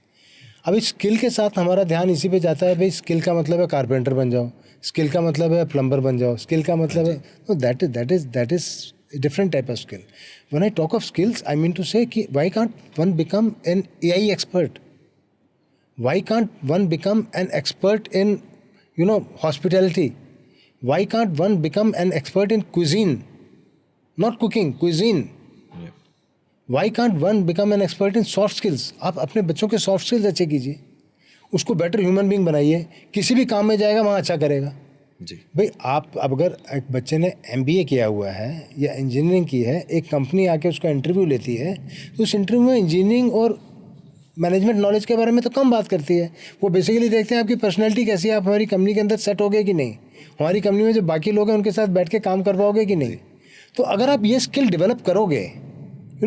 अभी स्किल के साथ हमारा ध्यान इसी पे जाता है, भाई स्किल का मतलब है कारपेंटर बन जाओ, स्किल का मतलब है प्लम्बर बन जाओ, स्किल का मतलब है, तो that is different type of skill. When I talk of skills, I mean to say कि why can't one become an AI expert? Why can't one become an expert in, hospitality? Why can't one become an expert in cuisine? Not cooking, cuisine.
Yeah.
Why can't one become an expert in soft skills? आप अपने बच्चों के soft skills अच्छे कीजिए, उसको better human being बनाइए, किसी भी काम में जाएगा वहाँ अच्छा करेगा।
जी।
भाई आप अब अगर एक बच्चे ने MBA किया हुआ है या इंजीनियरिंग की है, एक कंपनी आके उसका इंटरव्यू लेती है, तो उस इंटरव्यू में इंजीनियरिंग और मैनेजमेंट नॉलेज के बारे में तो कम बात करती है। वो बेसिकली देखते हैं आपकी पर्सनैलिटी कैसी है, आप हमारी कंपनी के अंदर सेट होगे कि नहीं, हमारी कंपनी में जो बाकी लोग हैं उनके साथ बैठ के काम कर पाओगे कि नहीं। तो अगर आप ये स्किल डेवलप करोगे,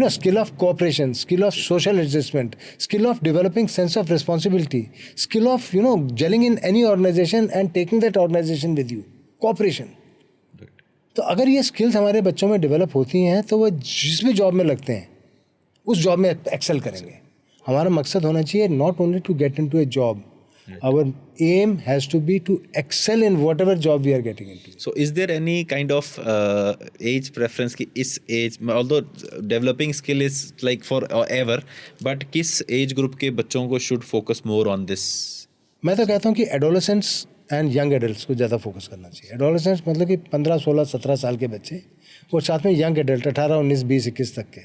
skill of cooperation, skill of social adjustment, skill of developing sense of responsibility, skill of gelling in any organisation and taking that organisation with you, cooperation. तो अगर ये स्किल्स हमारे बच्चों में डेवलप होती हैं तो वो जिस भी जॉब में लगते हैं उस जॉब में एक्सेल करेंगे। हमारा मकसद होना चाहिए not only to get into a job, Our aim has to be to excel in whatever job we are getting into.
So is there any kind of age preference कि इस age में, although developing skill is like for ever, but किस age group के बच्चों को should focus more on this?
मैं तो कहता हूँ कि एडोलेसेंट्स एंड यंग एडल्ट्स को ज़्यादा फोकस करना चाहिए. एडोलेसेंट्स मतलब कि 15, 16, 17 साल के बच्चे और साथ में यंग एडल्ट 18, 19, 20, 21 तक के,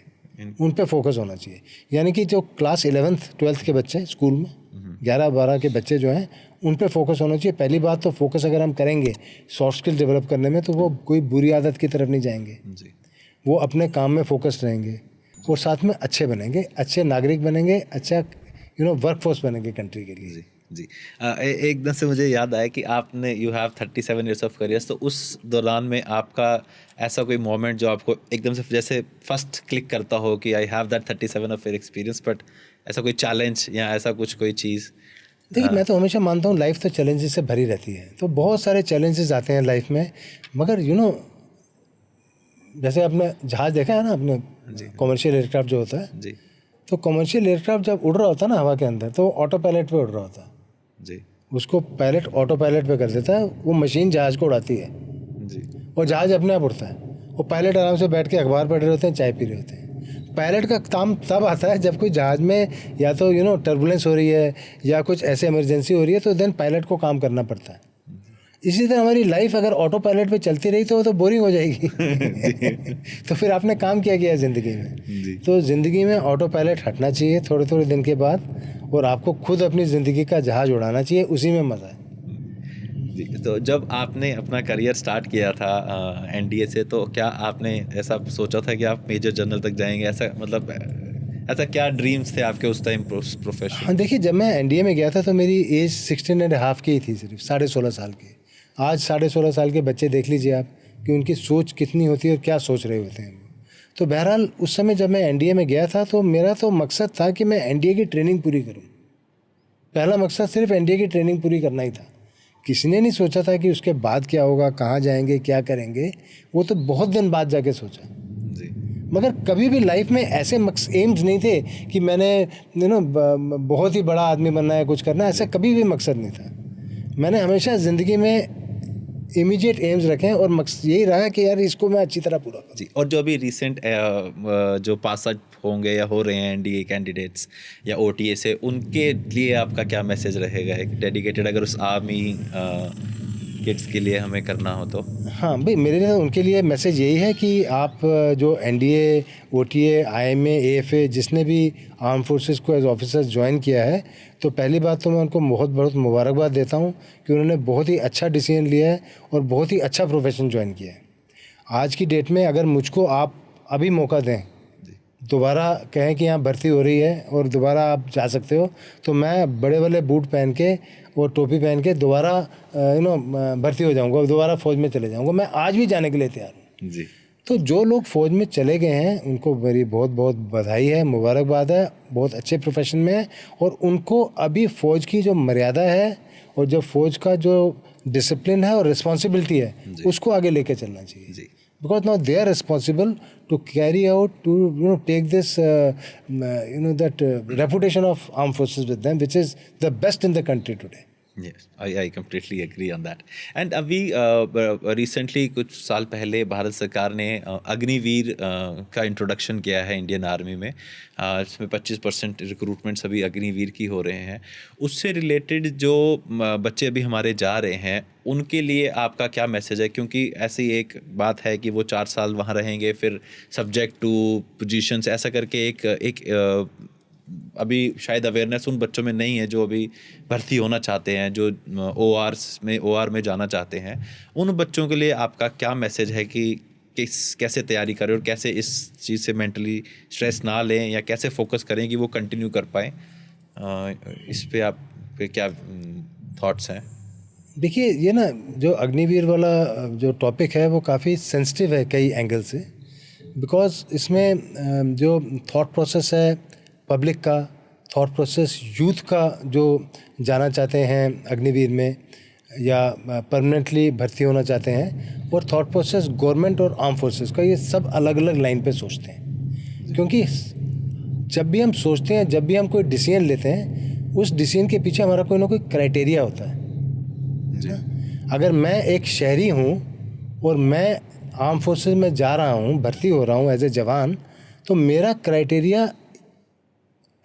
उन पे फोकस होना चाहिए. यानी कि जो क्लास 11th 12th के बच्चे स्कूल में 11, 12 के बच्चे जो हैं उन पे फोकस होना चाहिए. पहली बात तो फोकस अगर हम करेंगे सॉफ्ट स्किल डेवलप करने में तो वो कोई बुरी आदत की तरफ नहीं जाएंगे.
जी.
वो अपने काम में फोकस रहेंगे और साथ में अच्छे बनेंगे, अच्छे नागरिक बनेंगे, अच्छा वर्कफोर्स बनेंगे कंट्री के लिए.
जी. एकदम से मुझे याद आया कि आपने you have 37 years of career, तो उस दौरान में आपका ऐसा कोई मोमेंट जो आपको एकदम से जैसे फर्स्ट क्लिक करता हो कि I have that 37 of year experience, but ऐसा कोई चैलेंज या ऐसा कुछ कोई चीज़?
देखिए, मैं तो हमेशा मानता हूँ लाइफ तो चैलेंजेस से भरी रहती है. तो बहुत सारे चैलेंजेस आते हैं लाइफ में, मगर जैसे आपने जहाज़ देखा है ना, आपने कॉमर्शियल एयरक्राफ्ट जो होता है
जी.
तो कॉमर्शियल एयरक्राफ्ट जब उड़ रहा होता है ना हवा के अंदर तो ऑटो पायलट पे उड़ रहा होता है.
जी.
उसको पायलट ऑटो पायलट पे कर देता है, वो मशीन जहाज़ को उड़ाती है
जी.
और जहाज़ अपने आप उड़ता है. वो पायलट आराम से बैठ के अखबार पढ़ रहे होते हैं, चाय पी रहे होते हैं. पायलट का काम तब आता है जब कोई जहाज़ में या तो टर्बुलेंस हो रही है या कुछ ऐसे इमरजेंसी हो रही है, तो देन पायलट को काम करना पड़ता है. इसी तरह हमारी लाइफ अगर ऑटो पायलट पे चलती रही तो वो तो बोरिंग हो जाएगी. तो फिर आपने काम क्या किया ज़िंदगी में? तो ज़िंदगी में ऑटो पायलट हटना चाहिए थोड़े थोड़े दिन के बाद और आपको खुद अपनी ज़िंदगी का जहाज़ उड़ाना चाहिए, उसी में मज़ा है.
तो जब आपने अपना करियर स्टार्ट किया था एनडीए से, तो क्या आपने ऐसा सोचा था कि आप मेजर जनरल तक जाएंगे? ऐसा मतलब ऐसा क्या ड्रीम्स थे आपके उस टाइम प्रोफेशन?
हाँ, देखिए, जब मैं एनडीए में गया था तो मेरी एज 16.5 की ही थी, सिर्फ 16.5 साल की. आज 16.5 साल के बच्चे देख लीजिए आप कि उनकी सोच कितनी होती है और क्या सोच रहे होते हैं वो. तो बहरहाल उस समय जब मैं एनडीए में गया था तो मेरा तो मकसद था कि मैं एनडीए की ट्रेनिंग पूरी करूं. पहला मकसद सिर्फ एनडीए की ट्रेनिंग पूरी करना ही था. किसी ने नहीं सोचा था कि उसके बाद क्या होगा, कहाँ जाएंगे, क्या करेंगे. वो तो बहुत दिन बाद जाके सोचा.
जी.
मगर कभी भी लाइफ में ऐसे एम्स नहीं थे कि मैंने बहुत ही बड़ा आदमी बनना है, कुछ करना है, ऐसा कभी भी मकसद नहीं था. मैंने हमेशा ज़िंदगी में इमीडिएट एम्स रखे हैं और मकसद यही रहा कि यार इसको मैं अच्छी तरह पूरा करूं.
जी. और जो अभी रिसेंट जो पास आउट होंगे या हो रहे हैं एनडीए कैंडिडेट्स या ओटीए से, उनके लिए आपका क्या मैसेज रहेगा एक डेडिकेटेड, अगर उस आर्मी किड्स के लिए हमें करना हो तो?
हाँ भाई, मेरे लिए उनके लिए मैसेज यही है कि आप जो एनडीए, ओटीए, आईएमए, एएफए जिसने भी आर्म फोर्सेस को एज ऑफिसर्स ज्वाइन किया है, तो पहली बात तो मैं उनको बहुत बहुत मुबारकबाद देता हूँ कि उन्होंने बहुत ही अच्छा डिसीजन लिया है और बहुत ही अच्छा प्रोफेशन ज्वाइन किया है. आज की डेट में अगर मुझको आप अभी मौका दें, दोबारा कहें कि यहाँ भर्ती हो रही है और दोबारा आप जा सकते हो, तो मैं बड़े बड़े बूट पहन के और टोपी पहन के दोबारा भर्ती हो जाऊँगा और दोबारा फ़ौज में चले जाऊँगा. मैं आज भी जाने के लिए तैयार हूँ.
जी.
तो जो लोग फ़ौज में चले गए हैं उनको मेरी बहुत बहुत बधाई है, मुबारकबाद है. बहुत अच्छे प्रोफेशन में है और उनको अभी फ़ौज की जो मर्यादा है और जो फ़ौज का जो डिसिप्लिन है और रिस्पॉन्सिबिलिटी है उसको आगे लेके चलना चाहिए.
जी.
Because now they are responsible to carry out, to take this that reputation of armed forces with them, which is the best in the country today.
Yes, I completely agree on that. And अभी recently कुछ साल पहले भारत सरकार ने अग्निवीर का introduction किया है Indian army में. इसमें 25% रिक्रूटमेंट्स अभी अग्निवीर की हो रहे हैं. उससे रिलेटेड जो बच्चे अभी हमारे जा रहे हैं उनके लिए आपका क्या मैसेज है? क्योंकि ऐसी एक बात है कि वो 4 साल वहाँ रहेंगे, फिर सब्जेक्ट टू पोजीशंस ऐसा करके एक अभी शायद अवेयरनेस उन बच्चों में नहीं है जो अभी भर्ती होना चाहते हैं, जो ओआर में जाना चाहते हैं. उन बच्चों के लिए आपका क्या मैसेज है कि कैसे तैयारी करें और कैसे इस चीज़ से मेंटली स्ट्रेस ना लें या कैसे फोकस करें कि वो कंटिन्यू कर पाएँ? इस पे आप पे क्या थॉट्स हैं?
देखिए, ये ना जो अग्निवीर वाला जो टॉपिक है वो काफ़ी सेंसिटिव है कई एंगल से. बिकॉज इसमें जो थॉट प्रोसेस है पब्लिक का, थॉट प्रोसेस यूथ का जो जाना चाहते हैं अग्निवीर में या परमानेंटली भर्ती होना चाहते हैं, और थॉट प्रोसेस गवर्नमेंट और आर्म फोर्सेस का, ये सब अलग अलग लाइन पे सोचते हैं. क्योंकि जब भी हम सोचते हैं, जब भी हम कोई डिसीजन लेते हैं, उस डिसीजन के पीछे हमारा कोई ना कोई क्राइटेरिया होता है ना? अगर मैं एक शहरी हूँ और मैं आर्म फोर्सेस में जा रहा हूँ, भर्ती हो रहा हूँ एज ए जवान, तो मेरा क्राइटेरिया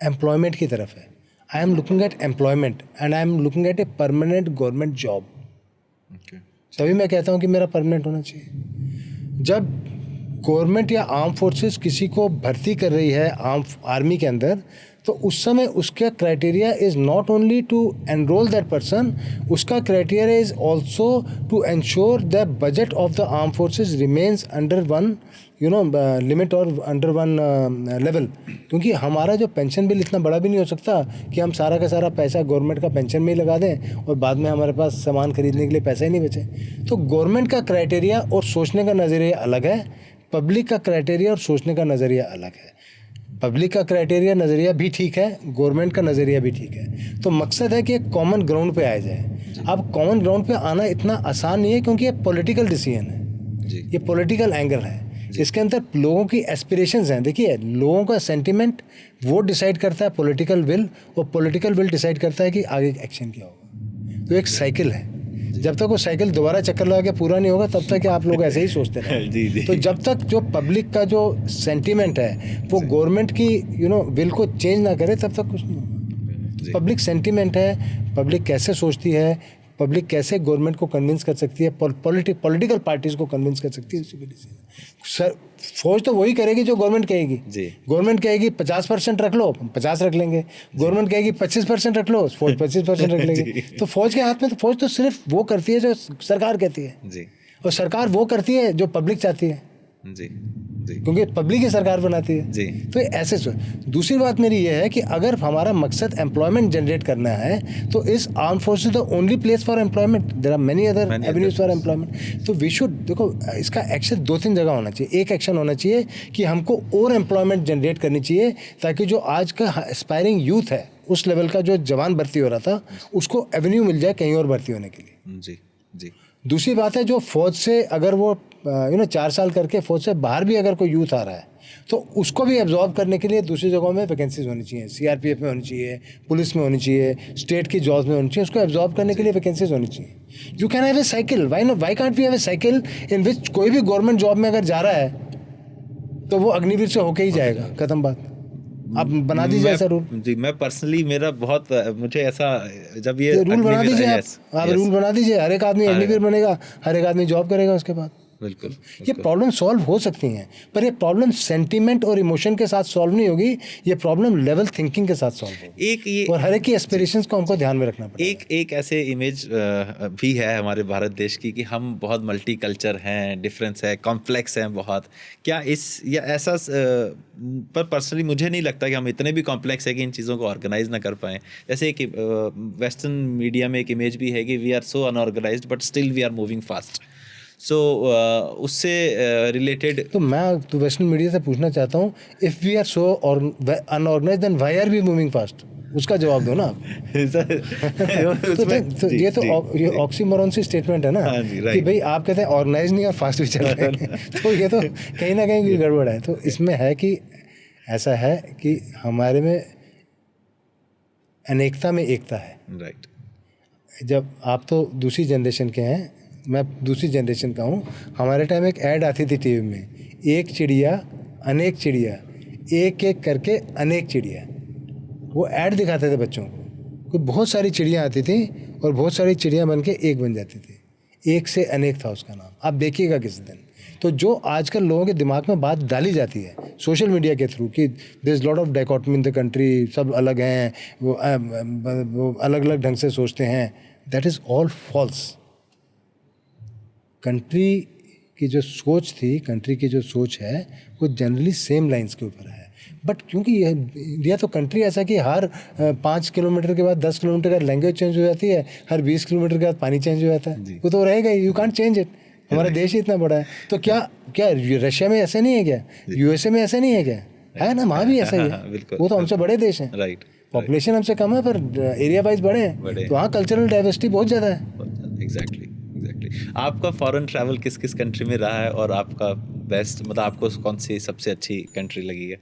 एम्प्लॉयमेंट की तरफ है. I am looking at employment and I am looking at a permanent government job. तभी मैं कहता हूँ कि मेरा परमानेंट होना चाहिए. जब गवर्नमेंट या आर्म फोर्सेस किसी को भर्ती कर रही है आर्मी के अंदर, तो उस समय उसका criteria is not only to enroll that person, उसका criteria is also to ensure the budget of the arm forces remains under one limit और अंडर वन लेवल. क्योंकि हमारा जो पेंशन बिल इतना बड़ा भी नहीं हो सकता कि हम सारा का सारा पैसा गवर्नमेंट का पेंशन में ही लगा दें और बाद में हमारे पास सामान खरीदने के लिए पैसा ही नहीं बचे. तो गवर्नमेंट का क्राइटेरिया और सोचने का नज़रिया अलग है, पब्लिक का क्राइटेरिया और सोचने का नज़रिया अलग है. पब्लिक का क्राइटेरिया नज़रिया भी ठीक है, गवर्नमेंट का नज़रिया भी ठीक है. तो मकसद है कि एक कॉमन ग्राउंड पे आया जाए. अब कॉमन ग्राउंड पे आना इतना आसान नहीं है, क्योंकि ये पॉलिटिकल डिसीजन है, ये पॉलिटिकल एंगल है. इसके अंदर लोगों की एस्पिरेशंस हैं. देखिए, लोगों का सेंटिमेंट वो डिसाइड करता है पॉलिटिकल विल, और पॉलिटिकल विल डिसाइड करता है कि आगे एक्शन क्या होगा. तो एक साइकिल है. जब तक वो साइकिल दोबारा चक्कर लगा के पूरा नहीं होगा, तब तक आप लोग ऐसे ही सोचते रहें. तो जब तक जो पब्लिक का जो सेंटिमेंट है वो गवर्नमेंट की विल को चेंज ना करे, तब तक कुछ नहीं होगा. पब्लिक सेंटिमेंट है, पब्लिक कैसे सोचती है, पब्लिक कैसे गवर्नमेंट को कन्विंस कर सकती है, पॉलिटिकल पार्टीज को कन्विंस कर सकती है, उसी वजह से सर फौज तो वही करेगी जो गवर्नमेंट कहेगी. गवर्नमेंट कहेगी 50% रख लो, 50 रख लेंगे. गवर्नमेंट कहेगी 25% रख लो, फौज 25% रख लेंगे. तो फौज के हाथ में, तो फौज तो सिर्फ वो करती है जो सरकार कहती है, और सरकार वो करती है जो पब्लिक चाहती है, क्योंकि पब्लिक ही सरकार बनाती है. तो ऐसे दूसरी बात मेरी ये है कि अगर हमारा मकसद एम्प्लॉयमेंट जनरेट करना है, तो is arm forces the only place for employment. There are many other avenues for employment. तो वी शुड, देखो, इसका एक्शन 2-3 जगह होना चाहिए. एक एक्शन होना चाहिए कि हमको और एम्प्लॉयमेंट जनरेट करनी चाहिए, ताकि जो आज का एस्पायरिंग यूथ है, उस लेवल का जो जवान भर्ती हो रहा था, उसको एवेन्यू मिल जाए कहीं और भर्ती होने के लिए. दूसरी बात है, जो फौज से अगर वो 4 साल करके फौज से बाहर भी अगर कोई यूथ आ रहा है, तो उसको भी एब्जॉर्ब करने के लिए दूसरी जगहों में वैकेंसीज होनी चाहिए. सीआरपीएफ में होनी चाहिए, पुलिस में होनी चाहिए, स्टेट की जॉब्स में होनी चाहिए. उसको एब्जॉर्ब करने के लिए वैकेंसीज होनी चाहिए. You can have a cycle. Why can't we have a cycle in which कोई भी गवर्नमेंट जॉब में अगर जा रहा है, तो वो अग्निवीर से होके ही जाएगा. खत्म बात. आप बना दीजिए ऐसा रूल.
जी, मैं पर्सनली, मेरा बहुत, मुझे ऐसा, जब ये
रूल बना दीजिए, आप रूल बना दीजिए. हर एक आदमी अग्निवीर बनेगा, हर एक आदमी जॉब करेगा उसके बाद.
बिल्कुल.
ये प्रॉब्लम सॉल्व हो सकती हैं, पर ये प्रॉब्लम सेंटीमेंट और इमोशन के साथ सॉल्व नहीं होगी. ये प्रॉब्लम लेवल थिंकिंग के साथ सॉल्व होगी. और हर एक की एस्पिरेशंस को हमको ध्यान में रखना पड़ेगा.
एक ऐसे इमेज भी है हमारे भारत देश की कि हम बहुत मल्टी कल्चर हैं, डिफरेंस है, कॉम्प्लेक्स हैं बहुत. क्या या ऐसा, पर पर्सनली मुझे नहीं लगता कि हम इतने भी कॉम्प्लेक्स है कि इन चीज़ों को ऑर्गेनाइज ना कर पाएँ. जैसे एक वेस्टर्न मीडिया में एक इमेज भी है कि we are so unorganised but still we are moving fast. So उससे रिलेटेड,
तो मैं तो वेस्टर्न मीडिया से पूछना चाहता हूँ, if we are so unorganised then why are we moving fast? उसका जवाब दो ना आप. तो ये ऑक्सीमोरन सी स्टेटमेंट है ना, कि भाई आप कहते हैं ऑर्गेनाइज नहीं और फास्ट भी चल रहे हैं. तो ये तो कहीं ना कहीं गड़बड़ है. तो इसमें है कि ऐसा है कि हमारे में अनेकता में एकता है.
राइट.
जब आप तो दूसरी जनरेशन के हैं, मैं दूसरी जनरेशन का हूँ. हमारे टाइम एक ऐड आती थी टीवी में, एक चिड़िया अनेक चिड़िया, एक एक करके अनेक चिड़िया. वो ऐड दिखाते थे बच्चों को. कोई बहुत सारी चिड़िया आती थी और बहुत सारी चिड़िया बन के एक बन जाती थी. एक से अनेक था उसका नाम. आप देखिएगा किसी दिन. तो जो आजकल लोगों के दिमाग में बात डाली जाती है सोशल मीडिया के थ्रू कि there is lot of dichotomy in the country, सब अलग हैं, वो अलग अलग ढंग से सोचते हैं, that is all false. Country की जो सोच थी, कंट्री की जो सोच है, वो जनरली सेम लाइंस के ऊपर है. बट क्योंकि इंडिया तो कंट्री ऐसा कि हर 5 किलोमीटर के बाद 10 किलोमीटर का लैंग्वेज चेंज हो जाती है, हर 20 किलोमीटर के बाद पानी चेंज हो जाता है. वो तो रहेगा ही, यू कांट चेंज इट. हमारा देश ही इतना बड़ा है. तो क्या रशिया में ऐसा नहीं है क्या? यूएसए में ऐसा नहीं है क्या? है ना, वहाँ भी ऐसा ही है. वो तो हमसे बड़े देश हैं.
राइट.
पॉपुलेशन हमसे कम है, पर एरिया वाइज बड़े हैं. तो वहाँ कल्चरल डाइवर्सिटी बहुत ज़्यादा है.
एग्जैक्टली. आपका फॉरेन ट्रैवल किस किस कंट्री में रहा है, और आपका बेस्ट, मतलब आपको कौन सी सबसे अच्छी कंट्री लगी है?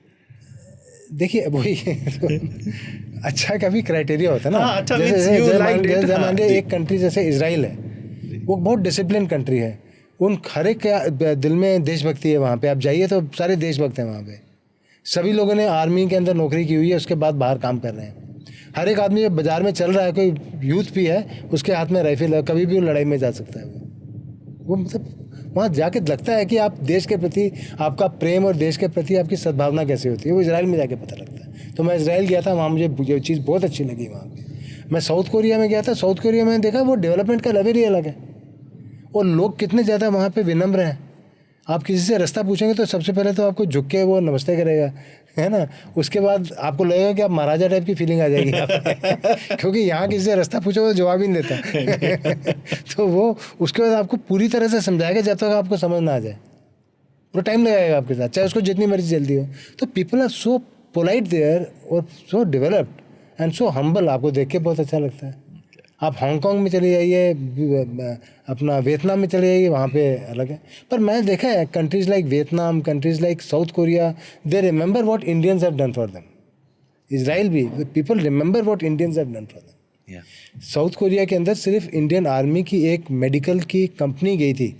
देखिए वही अच्छा का भी क्राइटेरिया होता है ना।
हाँ, अच्छा
जैसे
means you liked it,
जैसे
हाँ,
मान लीजिए
जी।
एक कंट्री जैसे इजराइल है, वो बहुत डिसिप्लिन कंट्री है। उन हर एक के दिल में देशभक्ति है। वहाँ पे आप जाइए तो सारे देशभक्त हैं वहाँ पे। सभी लोगों ने आर्मी के अंदर नौकरी की हुई है, उसके बाद बाहर काम कर रहे हैं। हर एक आदमी जब बाजार में चल रहा है, कोई यूथ भी है, उसके हाथ में राइफल है, कभी भी वो लड़ाई में जा सकता है। वो मतलब वहाँ जाके लगता है कि आप देश के प्रति आपका प्रेम और देश के प्रति आपकी सद्भावना कैसे होती है, वो इजराइल में जाके पता लगता है। तो मैं इजराइल गया था, वहाँ मुझे ये चीज़ बहुत अच्छी लगी वहाँ पे। मैं साउथ कोरिया में गया था, साउथ कोरिया में देखा वो डेवलपमेंट का लेवल ही अलग है, और लोग कितने ज़्यादा वहाँ पे विनम्र हैं। आप किसी से रास्ता पूछेंगे तो सबसे पहले तो आपको झुक के वो नमस्ते करेगा, है ना। उसके बाद आपको लगेगा कि आप महाराजा टाइप की फीलिंग आ जाएगी आप क्योंकि यहाँ किसी से रास्ता पूछो तो जवाब ही नहीं देता तो वो उसके बाद आपको पूरी तरह से समझाएगा जब तक आपको समझ ना आ जाए। पूरा टाइम लगाएगा आपके साथ, चाहे उसको जितनी मर्जी जल्दी हो। तो people are so polite there और so developed and so humble, आपको देख के बहुत अच्छा लगता है। आप हांगकांग में चले जाइए, अपना वियतनाम में चले जाइए, वहाँ पे अलग है। पर मैं देखा है countries like Vietnam, countries like South Korea, they remember what Indians have done for them. Israel भी, people remember what Indians have done for them. South Korea के अंदर सिर्फ इंडियन आर्मी की एक मेडिकल की कंपनी गई थी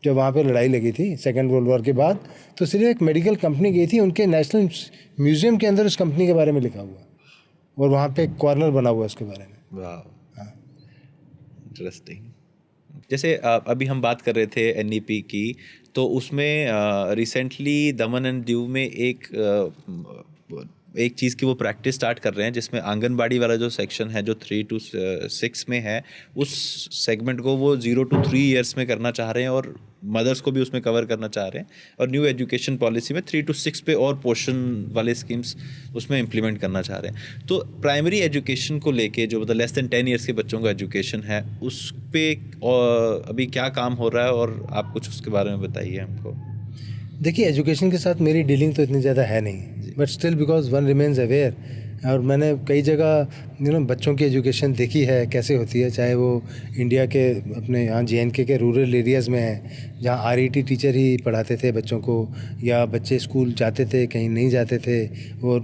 जब वहाँ पे लड़ाई लगी थी सेकेंड वर्ल्ड वॉर के बाद। तो सिर्फ एक मेडिकल कंपनी गई थी, उनके नेशनल म्यूजियम के अंदर उस कंपनी के बारे में लिखा हुआ, और वहाँ पे एक कॉर्नर बना हुआ है उसके बारे में।
वाह, इंटरेस्टिंग। जैसे अभी हम बात कर रहे थे एनईपी की, तो उसमें रिसेंटली दमन एंड दीव में एक चीज़ की वो प्रैक्टिस स्टार्ट कर रहे हैं, जिसमें आंगनबाड़ी वाला जो सेक्शन है जो 3 to 6 में है, उस सेगमेंट को वो 0 to 3 ईयर्स में करना चाह रहे हैं, और मदर्स को भी उसमें कवर करना चाह रहे हैं। और न्यू एजुकेशन पॉलिसी में 3 to 6 पे और पोर्शन वाले स्कीम्स उसमें इम्प्लीमेंट करना चाह रहे हैं। तो प्राइमरी एजुकेशन को लेके जो मतलब लेस देन 10 ईयर्स के बच्चों का एजुकेशन है, उस पर अभी क्या काम हो रहा है, और आप कुछ उसके बारे में बताइए हमको।
देखिए, एजुकेशन के साथ मेरी डीलिंग तो इतनी ज़्यादा है नहीं, but still because one remains aware. और मैंने कई जगह बच्चों की एजुकेशन देखी है कैसे होती है, चाहे वो इंडिया के अपने यहाँ JNK के रूरल एरियाज़ में है, जहाँ RET टीचर ही पढ़ाते थे बच्चों को, या बच्चे स्कूल जाते थे कहीं नहीं जाते थे, और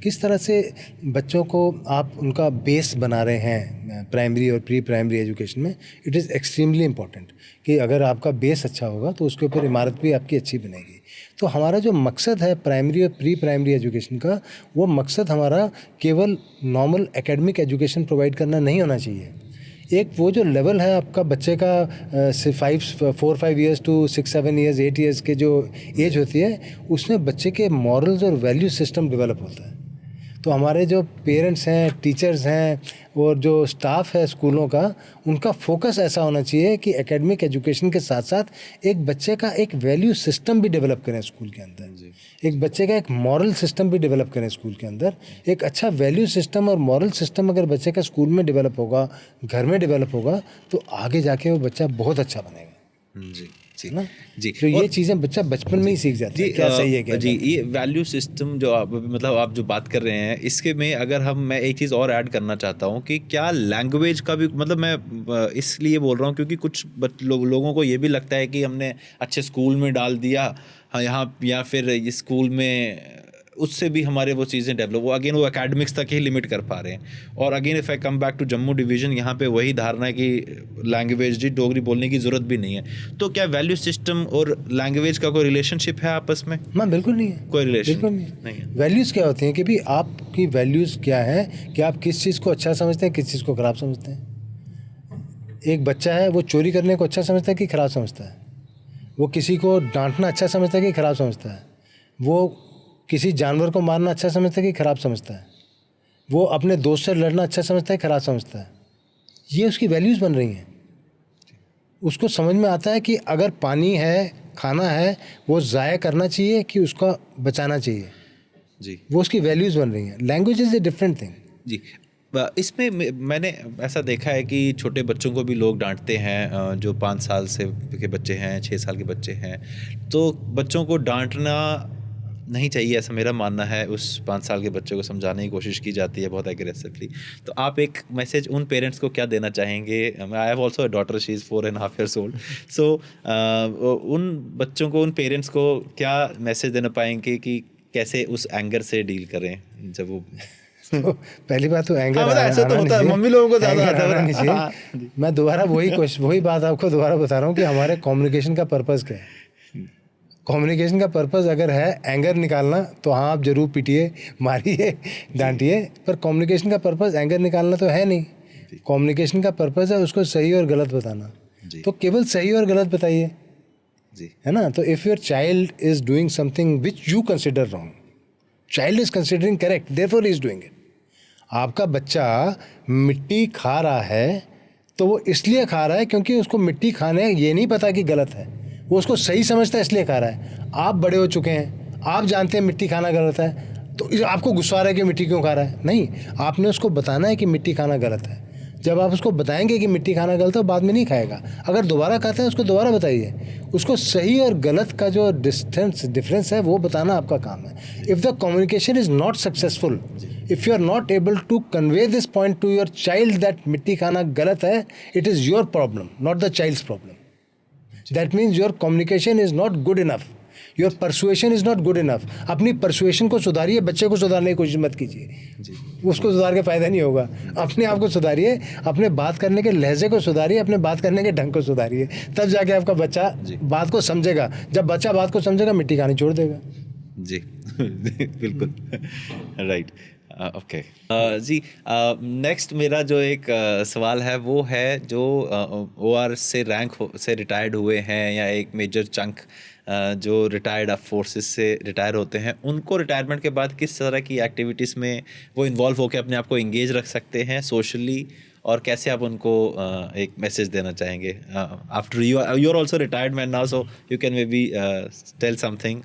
किस तरह से बच्चों को आप उनका बेस बना रहे हैं प्राइमरी और प्री प्राइमरी एजुकेशन में। इट इज़ एक्सट्रीमली इम्पॉर्टेंट कि अगर आपका बेस अच्छा होगा तो उसके ऊपर इमारत भी आपकी अच्छी बनेगी। तो हमारा जो मकसद है प्राइमरी और प्री प्राइमरी एजुकेशन का, वो मकसद हमारा केवल नॉर्मल एकेडमिक एजुकेशन प्रोवाइड करना नहीं होना चाहिए। एक वो जो लेवल है आपका बच्चे का 4-5 ईयर्स टू 6-7 ईयर्स 8 ईयर्स के जो एज होती है, उसमें बच्चे के मॉरल्स और वैल्यू सिस्टम डेवलप होता है। तो हमारे जो पेरेंट्स हैं, टीचर्स हैं, और जो स्टाफ है स्कूलों का, उनका फोकस ऐसा होना चाहिए कि एकेडमिक एजुकेशन के साथ साथ एक बच्चे का एक वैल्यू सिस्टम भी डेवलप करें स्कूल के अंदर। एक बच्चे का एक मॉरल सिस्टम भी डेवलप करें स्कूल के अंदर। एक अच्छा वैल्यू सिस्टम और मॉरल सिस्टम अगर बच्चे का स्कूल में डेवलप होगा, घर में डेवलप होगा, तो आगे जाके वो बच्चा बहुत अच्छा बनेगा।
जी जी
ना
जी।
तो ये चीज़ें बच्चा बचपन में ही सीख जाता है, क्या सही है क्या
जी, ये वैल्यू सिस्टम जो आप मतलब आप जो बात कर रहे हैं, इसके में अगर मैं एक चीज़ और ऐड करना चाहता हूँ कि क्या लैंग्वेज का भी, मतलब मैं इसलिए बोल रहा हूँ क्योंकि कुछ लोगों को ये भी लगता है कि हमने अच्छे स्कूल में डाल दिया, हाँ यहाँ, या फिर इस स्कूल में उससे भी हमारे वो चीज़ें डेवलप, वो अगेन वो एकेडमिक्स तक ही लिमिट कर पा रहे हैं। और again if I come back to Jammu division, यहाँ पे वही धारणा है कि लैंग्वेज जी डोगरी बोलने की ज़रूरत भी नहीं है। तो क्या वैल्यू सिस्टम और लैंग्वेज का कोई रिलेशनशिप है आपस में?
हाँ, बिल्कुल नहीं है,
कोई रिलेशन
बिल्कुल
नहीं है।
वैल्यूज़ क्या होती हैं कि भी आपकी वैल्यूज़ क्या है, कि आप किस चीज़ को अच्छा समझते हैं, किस चीज़ को ख़राब समझते हैं। एक बच्चा है, वो चोरी करने को अच्छा समझता है कि ख़राब समझता है? वो किसी को डांटना अच्छा समझता है कि ख़राब समझता है? वो किसी जानवर को मारना अच्छा समझता है कि ख़राब समझता है? वो अपने दोस्त से लड़ना अच्छा समझता है, ख़राब समझता है? ये उसकी वैल्यूज़ बन रही हैं। उसको समझ में आता है कि अगर पानी है, खाना है, वो ज़ाया करना चाहिए कि उसका बचाना चाहिए।
जी,
वो उसकी वैल्यूज़ बन रही हैं। Language is a different thing.
जी। इसमें मैंने ऐसा देखा है कि छोटे बच्चों को भी लोग डांटते हैं, जो 5 साल से के बच्चे हैं, 6 साल के बच्चे हैं। तो बच्चों को डांटना नहीं चाहिए, ऐसा मेरा मानना है। उस 5 साल के बच्चे को समझाने की कोशिश की जाती है बहुत एग्रेसिवली। तो आप एक मैसेज उन पेरेंट्स को क्या देना चाहेंगे? I have also a daughter, she is 4.5 years old। सो उन बच्चों को, उन पेरेंट्स को क्या मैसेज देना पाएंगे कि कैसे उस एंगर से डील करें जब वो
तो पहली बात तो एंगर
मतलब ऐसे तो होता है, मम्मी लोगों को ज़्यादा आता है
नहीं चाहिए। मैं दोबारा वही बात आपको दोबारा बता रहा हूँ कि हमारे कम्युनिकेशन का पर्पज़ क्या है। कम्युनिकेशन का पर्पज़ अगर है एंगर निकालना तो हाँ आप जरूर पीटिए, मारिए, डांटिए, पर कम्युनिकेशन का पर्पज़ एंगर निकालना तो है नहीं। कम्युनिकेशन का पर्पज़ है उसको सही और गलत बताना, तो केवल सही और गलत बताइए, है ना। तो if your child is doing something which you consider wrong, child is considering correct, therefore he is doing it. आपका बच्चा मिट्टी खा रहा है तो वो इसलिए खा रहा है क्योंकि उसको मिट्टी खाने ये नहीं पता कि गलत है, वो उसको सही समझता है इसलिए खा रहा है। आप बड़े हो चुके हैं, आप जानते हैं मिट्टी खाना गलत है, तो आपको गुस्सा आ रहा है कि मिट्टी क्यों खा रहा है? नहीं, आपने उसको बताना है कि मिट्टी खाना गलत है। जब आप उसको बताएंगे कि मिट्टी खाना गलत है, बाद में नहीं खाएगा। अगर दोबारा खाता है उसको दोबारा बताइए, उसको सही और गलत का जो डिफरेंस है वो बताना आपका काम है। If the communication is not successful, if you are not able to convey this point to your child that मिट्टी खाना गलत है, it is your problem, not the child's problem. That means your communication is not good enough. Your persuasion is not good enough. अपनी persuasion को सुधारिए, बच्चे को सुधारने की कोशिश मत कीजिए, उसको सुधार के फ़ायदा नहीं होगा। अपने आप को सुधारिए, अपने बात करने के लहजे को सुधारिए, अपने बात करने के ढंग को सुधारिए, तब जाके आपका बच्चा बात को समझेगा। जब बच्चा बात को समझेगा मिट्टी खानी छोड़ देगा।
जी बिल्कुल राइट। ओके जी, नेक्स्ट मेरा जो एक सवाल है वो है जो OR से रैंक से रिटायर्ड हुए हैं या एक मेजर चंक जो रिटायर्ड फोर्सेस से रिटायर होते हैं, उनको रिटायरमेंट के बाद किस तरह की एक्टिविटीज़ में वो इन्वॉल्व होकर अपने आप को इंगेज रख सकते हैं सोशली, और कैसे आप उनको एक मैसेज देना चाहेंगे? After you are also retired man now, so you can maybe tell something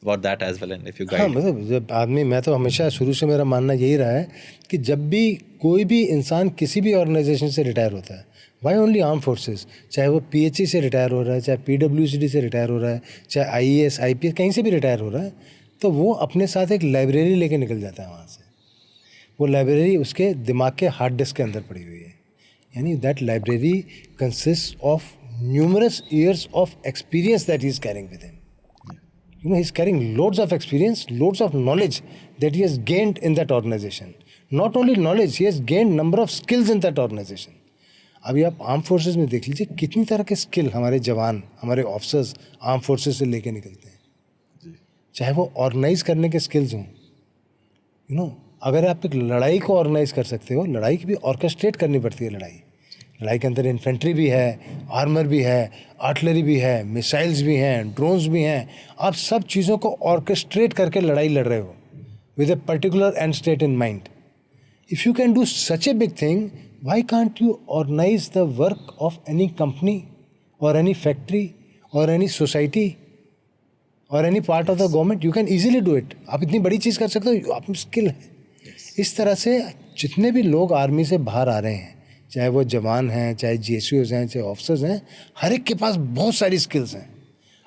about that as well and if you guide.
हाँ, मतलब जब आदमी, मैं तो हमेशा शुरू से मेरा मानना यही रहा है कि जब भी कोई भी इंसान किसी भी ऑर्गेनाइजेशन से रिटायर होता है, वाई ओनली आर्म फोर्सेस, चाहे वो PHE से रिटायर हो रहा है, चाहे PWCD से रिटायर हो रहा है, चाहे IAS IPS कहीं से भी रिटायर हो रहा है, तो वो अपने साथ एक लाइब्रेरी लेके निकल जाता है वहाँ से। वो लाइब्रेरी उसके दिमाग के हार्ड डिस्क के अंदर पड़ी हुई है, यानी that library consist of numerous years of experience that he is carrying with him. He's carrying loads of experience, loads of knowledge that he has gained in that organization. Not only knowledge, he has gained number of skills in that organization. अभी आप arm forces में देख लीजिए कितनी तरह के skill हमारे जवान, हमारे ऑफिसर्स आर्म फोर्सेस से लेके निकलते हैं, चाहे वो ऑर्गेनाइज करने के स्किल्स हों। अगर आप एक लड़ाई को ऑर्गेनाइज कर सकते हो, लड़ाई की भी ऑर्केस्ट्रेट करनी पड़ती है। लड़ाई के अंदर इन्फेंट्री भी है, आर्मर भी है, आर्टिलरी भी है, मिसाइल्स भी हैं, ड्रोन्स भी हैं। आप सब चीज़ों को ऑर्केस्ट्रेट करके लड़ाई लड़ रहे हो with a particular end state in mind. If you can do such a big thing, why can't you organise the work of any company और एनी फैक्ट्री और एनी सोसाइटी और any part of the government? You can easily do it. आप इतनी बड़ी चीज़ कर सकते हो, आप में स्किल है. इस तरह से जितने भी लोग आर्मी से बाहर आ रहे हैं, चाहे वो जवान हैं, चाहे GSOs हैं, चाहे ऑफिसर्स हैं, हर एक के पास बहुत सारी स्किल्स हैं.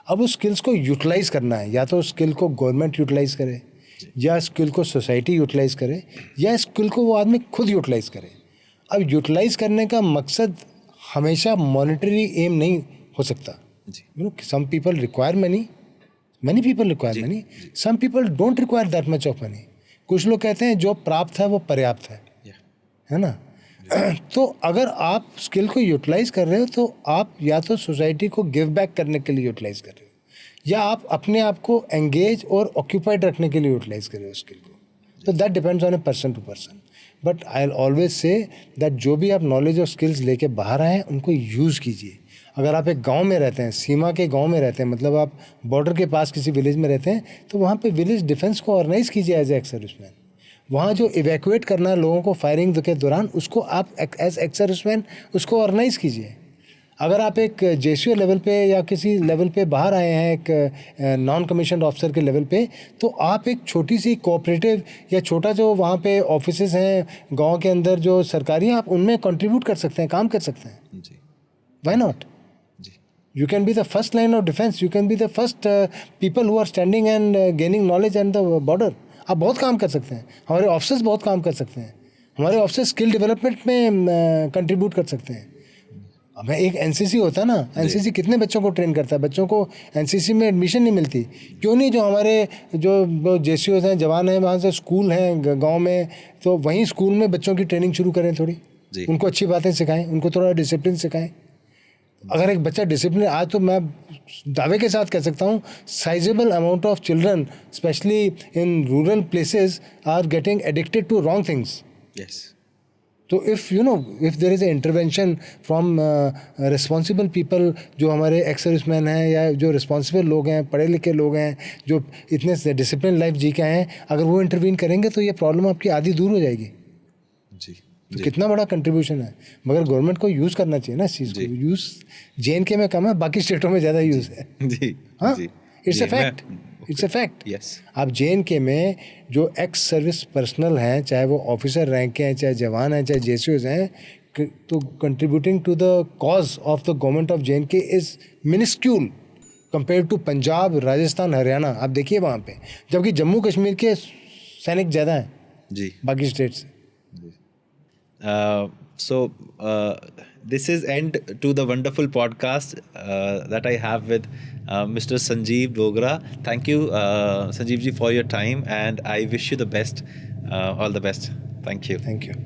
अब उस स्किल्स को यूटिलाइज़ करना है. या तो स्किल को गवर्नमेंट यूटिलाइज़ करे, या स्किल को सोसाइटी यूटिलाइज़ करे, या स्किल को वो आदमी खुद यूटिलाइज़ करे. अब यूटिलाइज़ करने का मकसद हमेशा मॉनेटरी एम नहीं हो सकता. Some people require money, many people require money, some people don't require that much of money. कुछ लोग कहते हैं जो प्राप्त है वो पर्याप्त है ना. तो अगर आप स्किल को यूटिलाइज़ कर रहे हो तो आप या तो सोसाइटी को गिव बैक करने के लिए यूटिलाइज़ कर रहे हो, या आप अपने आप को एंगेज और ऑक्यूपाइड रखने के लिए यूटिलाइज़ कर रहे हो स्किल को. तो that depends on a person to person. But I always say that जो भी आप नॉलेज और स्किल्स लेके बाहर आए हैं उनको यूज़ कीजिए. अगर आप एक गांव में रहते हैं, सीमा के गांव में रहते हैं, मतलब आप बॉर्डर के पास किसी विलेज में रहते हैं, तो वहाँ पे विलेज डिफेंस को ऑर्गेनाइज़ कीजिए एज ए एक्स सर्विसमैन. वहाँ जो इवैक्यूएट करना है लोगों को फायरिंग के दौरान, उसको आप एज एक्स सर्विसमैन उसको ऑर्गेनाइज़ कीजिए. अगर आप एक JCO लेवल पे या किसी लेवल पे बाहर आए हैं, एक नॉन कमीशन ऑफिसर के लेवल पे, तो आप एक छोटी सी कोऑपरेटिव या छोटा जो वहाँ पे ऑफिसेस हैं गांव के अंदर जो सरकारी हैं, आप उनमें कंट्रीब्यूट कर सकते हैं, काम कर सकते हैं. Why not? You can be the first line of defense. You can be the first people who are standing and gaining knowledge on the border. आप बहुत काम कर सकते हैं. हमारे ऑफिसर्स बहुत काम कर सकते हैं. हमारे ऑफिसर्स स्किल डेवलपमेंट में कंट्रीब्यूट कर सकते हैं. अब एक एनसीसी होता है ना, एनसीसी कितने बच्चों को ट्रेन करता है, बच्चों को एनसीसी में एडमिशन नहीं मिलती, क्यों नहीं? जो हमारे जो जेसीओज हैं, जवान हैं, वहाँ से स्कूल हैं गांव में, तो वहीं स्कूल में बच्चों की ट्रेनिंग शुरू करें थोड़ी, उनको अच्छी बातें सिखाएं, उनको थोड़ा डिसिप्लिन सिखाएं। अगर एक बच्चा डिसिप्लिन, आज तो मैं दावे के साथ कह सकता हूँ sizeable amount of children specially in rural places are getting addicted to wrong things.
Yes.
तो if there is a intervention from responsible people, जो हमारे एक्स सर्विसमैन हैं या जो रिस्पॉन्सिबल लोग हैं, पढ़े लिखे लोग हैं, जो इतने डिसिप्लिन लाइफ जी के आए हैं, अगर वो इंटरवीन करेंगे तो ये प्रॉब्लम आपकी आधी दूर हो जाएगी।
जी
तो कितना बड़ा कंट्रीब्यूशन है, मगर गवर्नमेंट को यूज़ करना चाहिए ना इस चीज़ को। यूज़ JNK में कम है, बाकी स्टेटों में ज़्यादा यूज़ है।
जी
हाँ,
जी,
इट्स अ
जी,
fact, it's a fact.
Yes.
आप JNK में जो एक्स सर्विस पर्सनल हैं, चाहे वो ऑफिसर रैंक के हैं, चाहे जवान हैं, चाहे JCOs हैं, तो contributing to the cause of the government of JNK is minuscule compare to Punjab, Rajasthan, Haryana. आप देखिए वहाँ पे, जबकि जम्मू कश्मीर के सैनिक ज़्यादा हैं
जी।
बाकी स्टेट से।
So this is end to the wonderful podcast that I have with Mr. Sanjeev Dogra. Thank you, Sanjeev ji, for your time, and I wish you the best. All the best. Thank you.
Thank you.